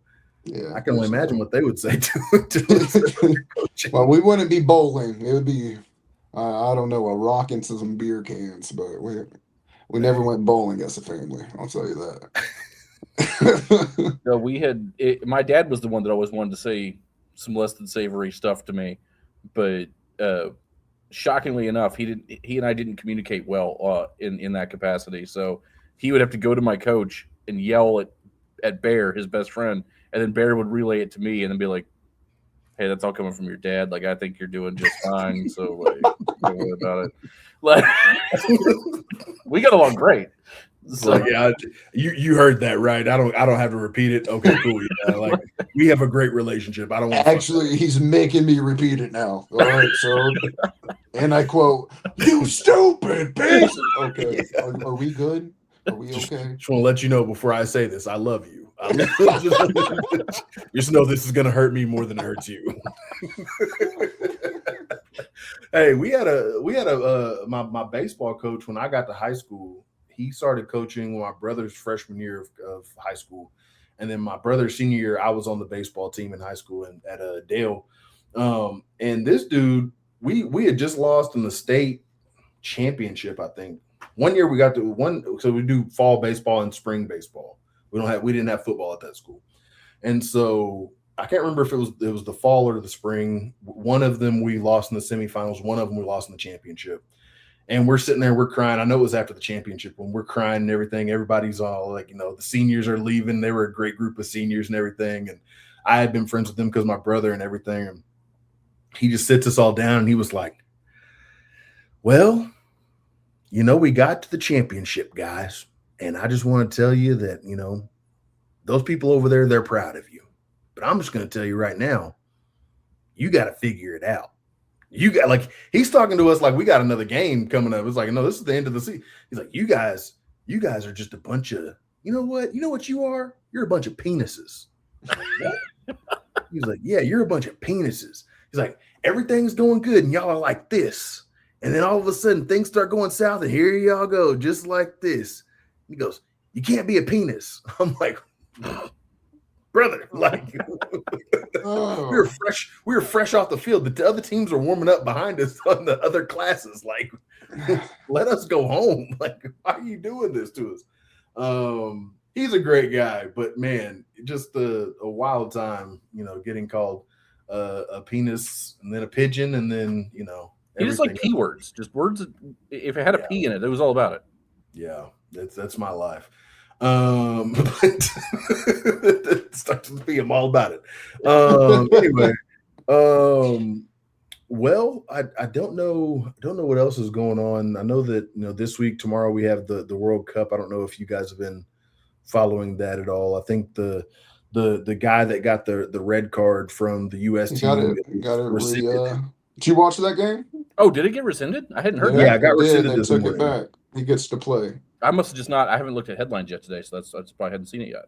yeah, I can only imagine what they would say to Well, we wouldn't be bowling. It would be I don't know, a rock into some beer cans, but we never went bowling as a family. I'll tell you that. No, we had my dad was the one that always wanted to say some less than savory stuff to me. But shockingly enough, he and I didn't communicate well in that capacity. So he would have to go to my coach and yell at Bear, his best friend, and then Bear would relay it to me and then be like, "Hey, that's all coming from your dad. Like, I think you're doing just fine. So like, don't worry about it." Like, we got along great. So like, yeah, you heard that right. I don't have to repeat it. Okay, cool. Yeah, like, we have a great relationship. I don't want actually. He's making me repeat it now. All right, so and I quote, "You stupid bitch." Okay, yeah. Are we good? Are we okay? Just want to let you know before I say this, I love you. Just know this is going to hurt me more than it hurts you. Hey, we had my baseball coach when I got to high school. He started coaching my brother's freshman year of high school. And then my brother's senior year, I was on the baseball team in high school and at Dale. And this dude, we had just lost in the state championship, I think. One year we got to so we do fall baseball and spring baseball. We didn't have football at that school. And so I can't remember if it was the fall or the spring. One of them we lost in the semifinals. One of them we lost in the championship. And we're sitting there, we're crying. I know it was after the championship when we're crying and everything. Everybody's all like, the seniors are leaving. They were a great group of seniors and everything. And I had been friends with them because my brother and everything. And he just sits us all down and he was like, well, we got to the championship, guys. And I just want to tell you that, those people over there, they're proud of you. But I'm just going to tell you right now, you got to figure it out. You got, like, he's talking to us like we got another game coming up. It's like, no, this is the end of the season. He's like, you guys are just a bunch of, you know what you are? You're a bunch of penises. He's like, yeah, you're a bunch of penises. He's like, everything's going good and y'all are like this. And then all of a sudden things start going south, and here y'all go, just like this. He goes, "You can't be a penis." I'm like, brother, like we were fresh off the field. The other teams are warming up behind us on the other classes. Like, let us go home. Like, why are you doing this to us? He's a great guy, but man, just a wild time, getting called a penis and then a pigeon, and then he just like P words, just words that, if it had a P in it, it was all about it. Yeah, that's my life. But it starts to be all about it. Anyway, well, I don't know what else is going on. I know that this week, tomorrow we have the World Cup. I don't know if you guys have been following that at all. I think the guy that got the red card from the U.S. team got it. Did you watch that game? Oh, did it get rescinded? I hadn't heard that. Yeah, it got rescinded. They took it back. He gets to play. I must have just not. I haven't looked at headlines yet today, so that's probably hadn't seen it yet.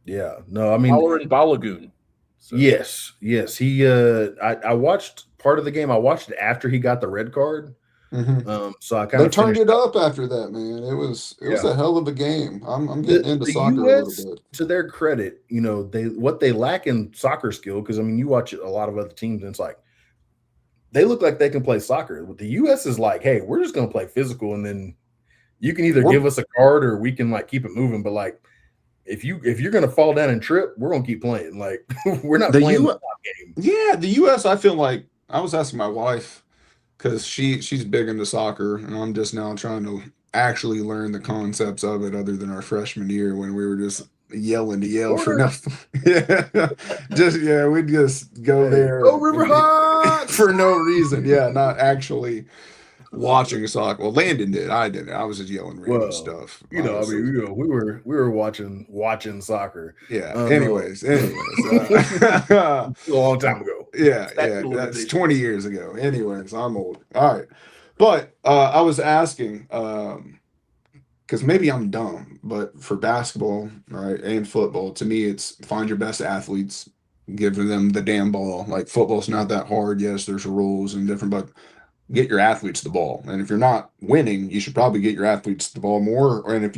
Yeah, no, I mean, Balogun. So. Yes. He. I watched part of the game. I watched it after he got the red card. Mm-hmm. So I kind of turned it up after that, man. It was a hell of a game. I'm getting into soccer a little bit. To their credit, they lack in soccer skill, because I mean, you watch a lot of other teams and it's like they look like they can play soccer. But the U.S. is like, hey, we're just going to play physical, and then you can either give us a card or we can like keep it moving. But like, if you're going to fall down and trip, we're going to keep playing. Like, we're not playing the game. Yeah, the U.S. I feel like I was asking my wife, because she's big into soccer, and I'm just now trying to actually learn the concepts of it, other than our freshman year when we were just yelling to yell for nothing. We'd just go there. Go Riverhawks! For no reason. Yeah, not actually watching soccer. Well, Landon did. I didn't. I was just yelling random stuff. We were watching soccer. Yeah. Anyways. A long time ago. Yeah. That's 20 years ago. Anyways, I'm old. All right. But I was asking, because maybe I'm dumb, but for basketball, right, and football, to me, it's find your best athletes, give them the damn ball. Like, football's not that hard. Yes, there's rules and different, but get your athletes the ball. And if you're not winning, you should probably get your athletes the ball more. And if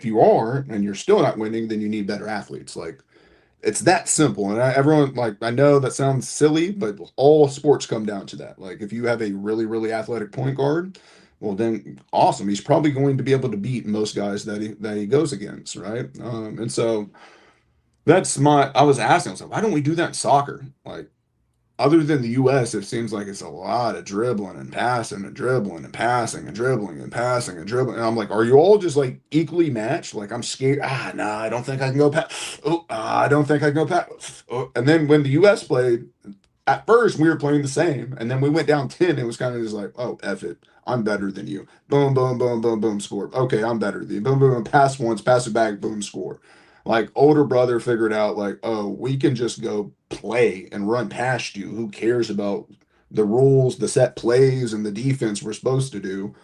you are, and you're still not winning, then you need better athletes. Like, it's that simple. And I know that sounds silly, but all sports come down to that. Like, if you have a really, really athletic point guard, well, then awesome. He's probably going to be able to beat most guys that he goes against, right? And so I was asking, I was like, why don't we do that in soccer? Like, other than the U.S., it seems like it's a lot of dribbling and passing and dribbling and passing and dribbling and passing and dribbling. And I'm like, are you all just like equally matched? Like, I'm scared. No, I don't think I can go past. I don't think I can go past. And then when the U.S. played, at first we were playing the same, and then we went down 10. It was kind of just like, oh, F it. I'm better than you. Boom, boom, boom, boom, boom, score. Okay, I'm better than you. Boom, boom, boom, pass once, pass it back, boom, score. Like, older brother figured out, like, oh, we can just go play and run past you. Who cares about the rules, the set plays, and the defense we're supposed to do?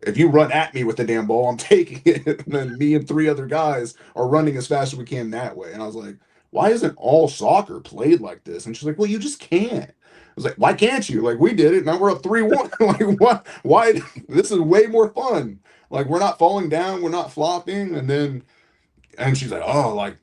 If you run at me with the damn ball, I'm taking it. And then me and 3 other guys are running as fast as we can that way. And I was like, why isn't all soccer played like this? And she's like, well, you just can't. I was like, why can't you? Like, we did it. Now we're up 3-1. Like, what? Why? This is way more fun. Like, we're not falling down. We're not flopping. And she's like, oh, like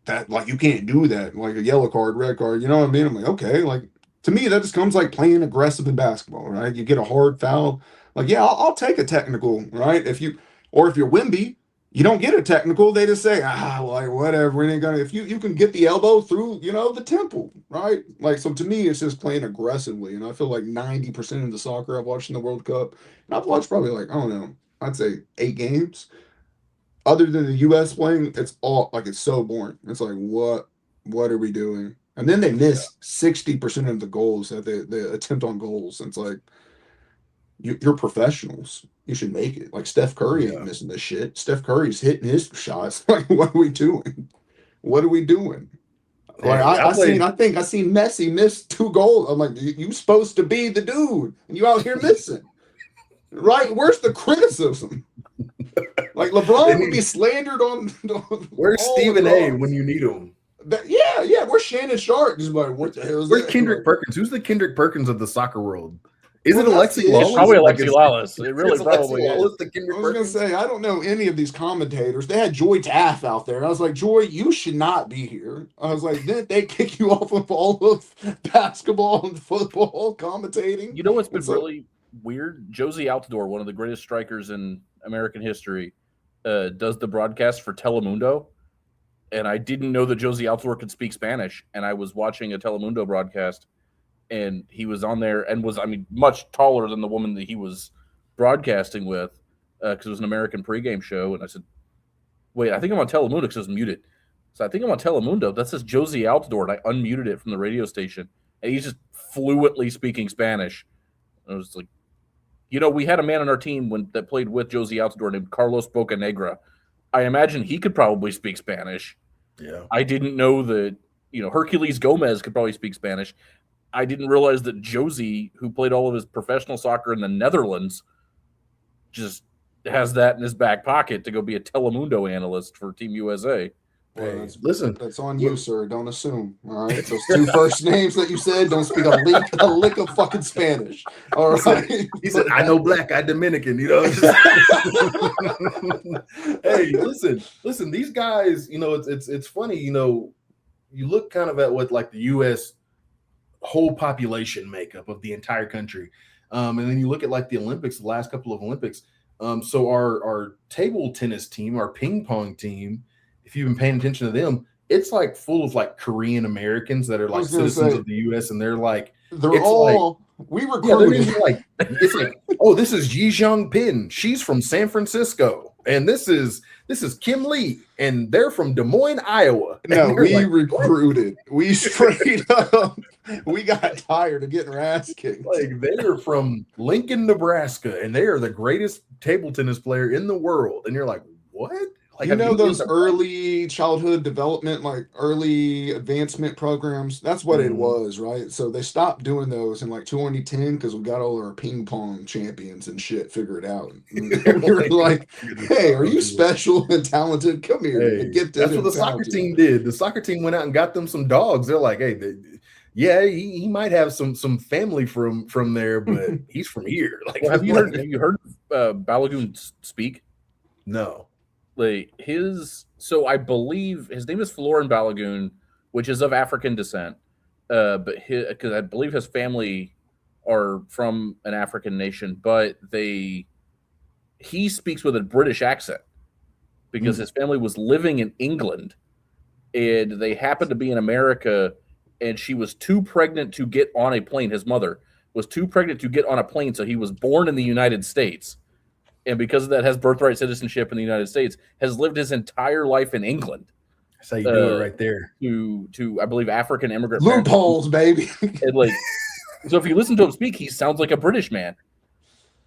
that, like, you can't do that. Like a yellow card, red card. You know what I mean? I'm like, okay. Like, to me, that just comes like playing aggressive in basketball, right? You get a hard foul. Like, yeah, I'll take a technical, right? If you're Wimby, you don't get a technical. They just say, like, whatever. We ain't gonna. If you can get the elbow through, the temple, right? Like, so to me, it's just playing aggressively. And I feel like 90% of the soccer I've watched in the World Cup, and I've watched probably like, I don't know, I'd say 8 games. Other than the U.S. playing, it's all like, it's so boring. It's like, what are we doing? And then they miss 60% of the goals that they attempt on goals. And it's like, you're professionals. You should make it. Like, Steph Curry ain't missing this shit. Steph Curry's hitting his shots. Like, what are we doing? What are we doing? Like, I think I seen Messi miss 2 goals. I'm like, you supposed to be the dude, and you out here missing. Right? Where's the criticism? Like, LeBron would be slandered on where's Stephen A when you need him? Yeah. Where's Shannon Sharp? Just like, what the hell is Where's that? Kendrick Perkins? Who's the Kendrick Perkins of the soccer world? Is it Well, that's Alexi the Lawless? It's probably Like, Alexi Lawless. It really it's probably Alexi is. Lawless, the Kinder I was gonna Perkins? say I don't know any of these commentators. They had Joy Taff out there, and I was like, Joy, you should not be here. I was like, didn't they kick you off of all of basketball and football commentating? You know what's been And so- really weird? Josie Altidore, one of the greatest strikers in American history, does the broadcast for Telemundo. And I didn't know that Josie Altidore could speak Spanish. And I was watching a Telemundo broadcast, and he was on there and was, I mean, much taller than the woman that he was broadcasting with, because it was an American pregame show. And I said, wait, I think I'm on Telemundo because it was muted. So I think I'm on Telemundo. That says Josie Altidore, and I unmuted it from the radio station. And he's just fluently speaking Spanish. I was like, we had a man on our team that played with Josie Altidore named Carlos Bocanegra. I imagine he could probably speak Spanish. Yeah. I didn't know that, Hercules Gomez could probably speak Spanish. I didn't realize that Josie, who played all of his professional soccer in the Netherlands, just has that in his back pocket to go be a Telemundo analyst for Team USA. Hey, listen, that's on you, sir. Don't assume. All right, those two first names that you said, don't speak a lick of fucking Spanish. All right. He said, "I know black, I Dominican." Hey, listen. These guys, it's funny. You look kind of at what like the U.S. whole population makeup of the entire country, and then you look at like the Olympics, the last couple of Olympics. So our table tennis team, our ping pong team, if you've been paying attention to them, it's like full of like Korean Americans that are like citizens of the U.S. and they're all we recruited. It's like, oh, this is Yi Jung Pin. She's from San Francisco, and this is Kim Lee, and they're from Des Moines, Iowa. No, we recruited. We straight up. We got tired of getting our ass kicked. Like they are from Lincoln, Nebraska, and they are the greatest table tennis player in the world. And you're like, what? Like, those early childhood development, like early advancement programs, that's what it was, right? So they stopped doing those in like 2010 because we got all our ping pong champions and shit figured out. And we were like, hey, are you special and talented? Come here. Hey, that's what the soccer team did. The soccer team went out and got them some dogs. They're like, hey, he might have some family from there, but he's from here. Like, well, have you heard Balogun speak? No. So I believe his name is Florin Balogun, which is of African descent, but because I believe his family are from an African nation, but he speaks with a British accent because his family was living in England and they happened to be in America, and she was too pregnant to get on a plane. His mother was too pregnant to get on a plane, so he was born in the United States. And because of that, has birthright citizenship in the United States, has lived his entire life in England. That's how you do it right there. To I believe African immigrant loopholes, baby. And so if you listen to him speak, he sounds like a British man,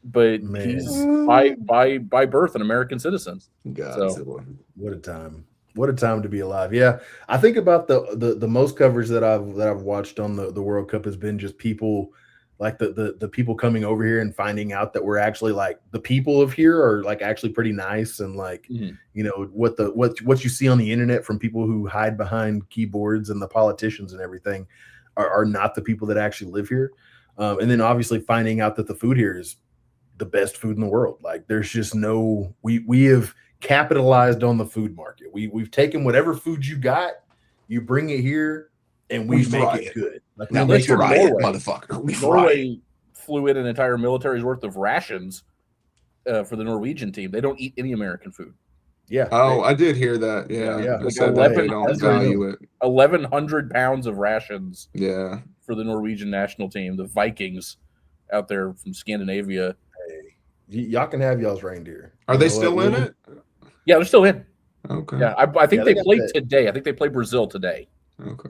but he's by birth an American citizen. What a time! What a time to be alive. Yeah, I think about the most coverage that I've watched on the World Cup has been just people. Like the people coming over here and finding out that we're actually like the people of here are like actually pretty nice, and like what you see on the internet from people who hide behind keyboards and the politicians and everything are not the people that actually live here. And then obviously finding out that the food here is the best food in the world. Like there's just we have capitalized on the food market. We've taken whatever food you got, you bring it here, and we make it good. Like now let's fry it, motherfucker. Norway flew in an entire military's worth of rations for the Norwegian team. They don't eat any American food. Yeah. Oh, I did hear that. Yeah. Like said that they don't value it. 1,100 pounds of rations. Yeah. For the Norwegian national team, the Vikings out there from Scandinavia. Hey, y'all can have y'all's reindeer. Are they still in it? Yeah, they're still in. Okay. Yeah, I think they played today. I think they play Brazil today. Okay.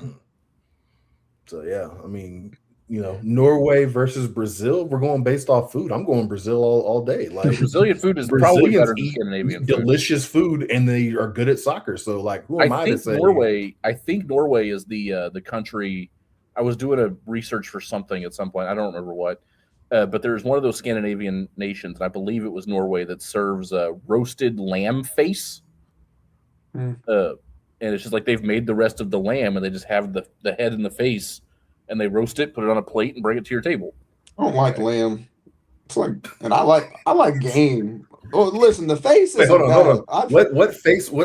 So yeah, I mean, Norway versus Brazil. We're going based off food. I'm going Brazil all day. Like Brazilian food is probably better than Scandinavian food. Delicious food, and they are good at soccer. So like, who am I to say? I think Norway is the country. I was doing a research for something at some point. I don't remember what, but there's one of those Scandinavian nations, and I believe it was Norway, that serves roasted lamb face. And it's just like they've made the rest of the lamb, and they just have the head and the face, and they roast it, put it on a plate, and bring it to your table. I don't like lamb. It's like, and I like game. Oh, listen, the face Wait, isn't hold bad. on. What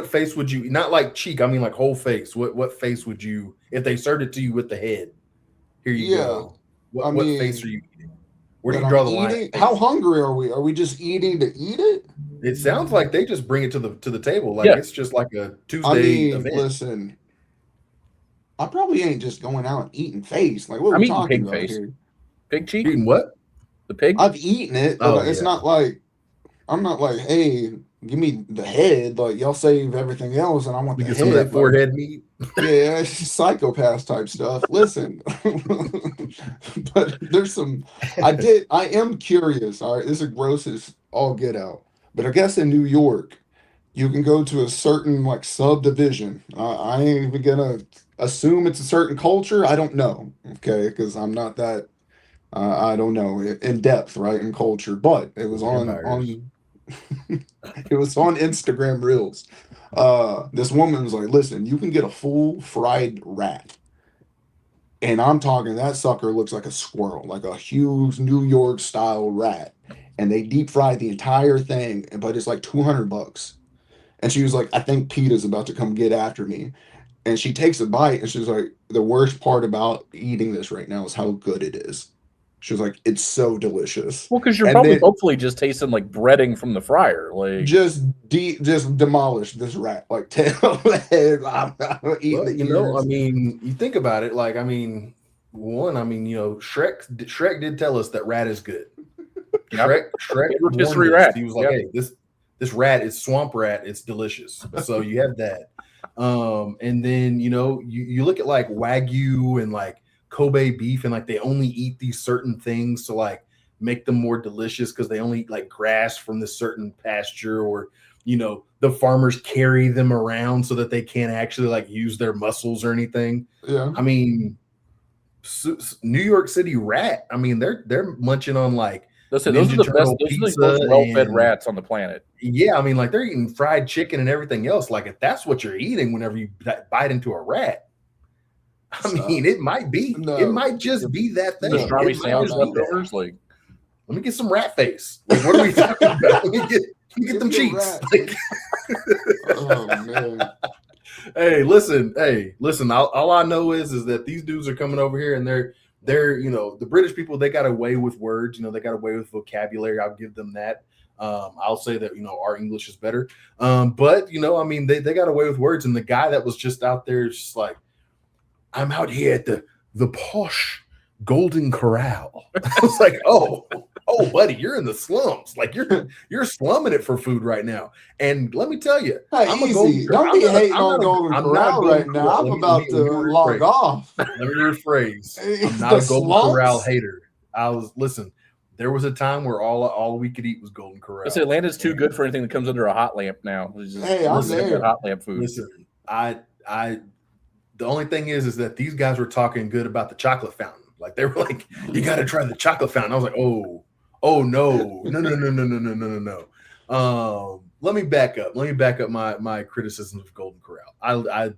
face would you, not like cheek, I mean like whole face. What face would you, if they served it to you with the head? Here you Yeah, go. I What face mean are you eating? Where do that you I'm draw the line eating. at How face? hungry are we? Are we just eating to eat it? It sounds like they just bring it to the table, like Yeah. it's just like a I Tuesday mean, event. listen, I probably ain't just going out and eating face. Like, what are I'm we eating talking pig about face. here? Pig cheek? Eating what? The pig? I've eaten it, but Oh it's yeah. not like I'm not like, hey, give me the head. Like, y'all save everything else, and I want We the get some of that head. Like, forehead meat. yeah, it's psychopath type stuff. Listen, but there's some. I am curious. All right, this is gross as all get out. But I guess in New York, you can go to a certain like subdivision. I ain't even gonna assume it's a certain culture. I don't know. Okay, because I'm not that. I don't know in depth, right, in culture. But it was Vampires. on it was on Instagram Reels. This woman was like, "Listen, you can get a full fried rat." And I'm talking that sucker looks like a squirrel, like a huge New York style rat. And they deep fry the entire thing, but it's like $200. And she was like, I think PETA's about to come get after me. And she takes a bite and she's like, the worst part about eating this right now is how good it is. She was like, it's so delicious. Well, because you're And probably then hopefully just tasting like breading from the fryer. Like, just demolish this rat, like tail head. I'm eating Well, the I ears. mean, you think about it, like, I mean, Shrek did tell us that rat is good. Yep. Shrek warned rotisserie us. rat. He was like, Yep. "Hey, this rat is swamp rat. It's delicious." So you have that. And then you look at like Wagyu and like Kobe beef, and like they only eat these certain things to like make them more delicious because they only eat like grass from this certain pasture, or the farmers carry them around so that they can't actually like use their muscles or anything. Yeah. I mean, New York City rat. I mean, they're munching on like Listen, those are Ninja the best. Turtle Those are the pizza most well-fed and rats on the planet. yeah, I mean, like they're eating fried chicken and everything else. Like if that's what you're eating whenever you bite into a rat, I mean, it might No. just be that thing. No. Pastrami It might sandwich just be that. leftovers. Like, Let me get some rat face. Like, what are we talking about? Let me get Give them me a cheeks. rat. Like, Oh man. hey, listen. All I know is that these dudes are coming over here and they're the British people. They got away with words. They got away with vocabulary. I'll give them that. I'll say that our English is better. But I mean, they got away with words. And the guy that was just out there is just like, I'm out here at the posh Golden Corral. I was like, oh, buddy, you're in the slums. Like you're slumming it for food right now. And let me tell you, Hey, I'm a easy. Golden. Don't be hating I'm on not a Golden I'm not a Corral Golden right now. Corral. I'm about to log off. Let me rephrase. I'm not The a Golden Corral slums? hater. Listen. There was a time where all we could eat was Golden Corral. I say Atlanta's too good for anything that comes under a hot lamp now. Hey, I'm there. Hot lamp food. Listen, the only thing is that these guys were talking good about the chocolate fountain. Like they were like, you got to try the chocolate fountain. I was like, no. Let me back up. My criticism of Golden Corral. That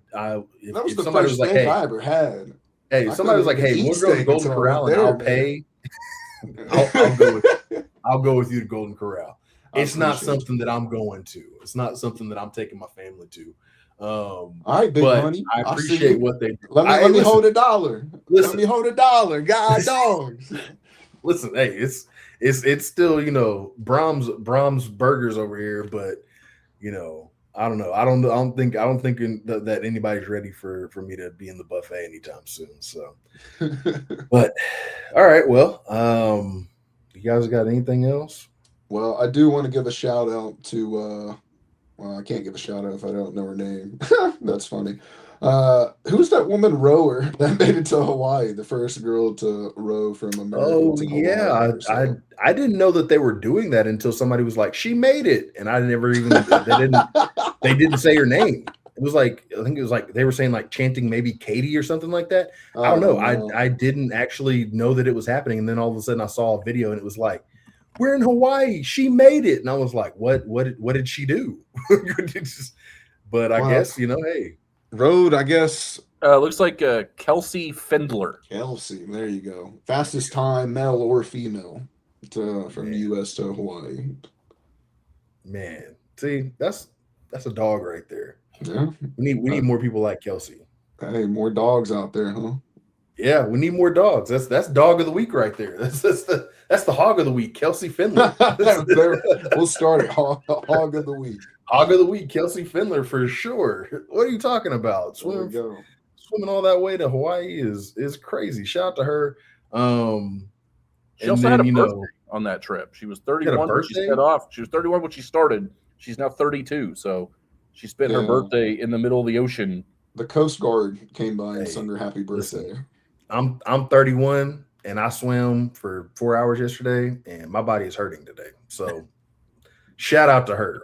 was if the somebody first was like, steak hey, I ever had. if somebody was like, hey, we'll go to Golden Corral and I'll pay. I'll go with you to Golden Corral. It's not something that I'm going to. It's not something that I'm taking my family to. All right, big money. I appreciate what they do. Let me hold $1. Listen, let me hold $1. God dogs. Listen, hey, it's still Brahms Burgers over here, but I don't know. I don't think that anybody's ready for me to be in the buffet anytime soon. So, but all right, well, you guys got anything else? Well, I do want to give a shout out to well, I can't give a shout out if I don't know her name. That's funny. Who's that woman rower that made it to Hawaii? The first girl to row from America to Hawaii. I didn't know that they were doing that until somebody was like, "She made it," and I never even they didn't say her name. It was like, I think it was like they were saying like chanting maybe Katie or something like that. I don't know. No. I didn't actually know that it was happening, and then all of a sudden I saw a video and it was like, we're in Hawaii. She made it. And I was like, what did she do? But I guess, hey. Rode, I guess, Looks like Kelsey Findler. Kelsey, there you go. Fastest time, male or female, from Man. U.S. to Hawaii. Man, see, that's a dog right there. Yeah. We need more people like Kelsey. Hey, more dogs out there, huh? Yeah, we need more dogs. That's dog of the week right there. That's the hog of the week, Kelsey Findler. We'll start it. Hog of the week. Hog of the week, Kelsey Findler for sure. What are you talking about? There we go. Swimming all that way to Hawaii is crazy. Shout out to her. She also had a birthday on that trip. She was 31 when she set off. She was 31 when she started. She's now 32. So she spent her birthday in the middle of the ocean. The Coast Guard came by and sung her happy birthday. Listen, I'm 31 and I swam for 4 hours yesterday and my body is hurting today. So shout out to her.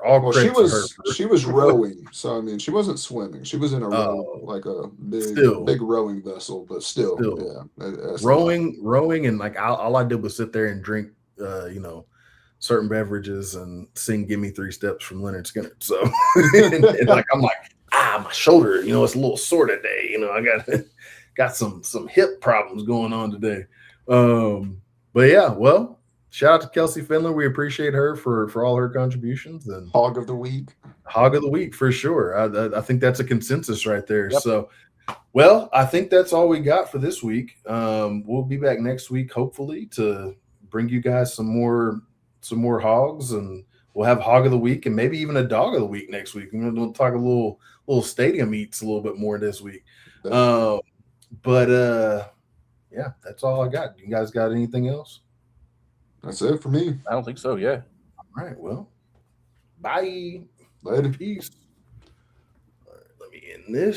She was rowing, so I mean she wasn't swimming. She was in a like a big rowing vessel, but still. Yeah. Rowing and like all I did was sit there and drink certain beverages and sing "Give Me 3 Steps" from Leonard Skinner. So and like I'm like, my shoulder, it's a little sore today. I got some hip problems going on today. But yeah, well, shout out to Kelsey Findler. We appreciate her for all her contributions. And hog of the week for sure. I think that's a consensus right there. Yep. So, well, I think that's all we got for this week. We'll be back next week, hopefully, to bring you guys some more hogs, and we'll have hog of the week and maybe even a dog of the week next week. We'll talk a little stadium eats a little bit more this week. Yeah, that's all I got. You guys got anything else? That's it for me. I don't think so. Yeah. All right. Well, bye. Later. Peace. All right, let me end this.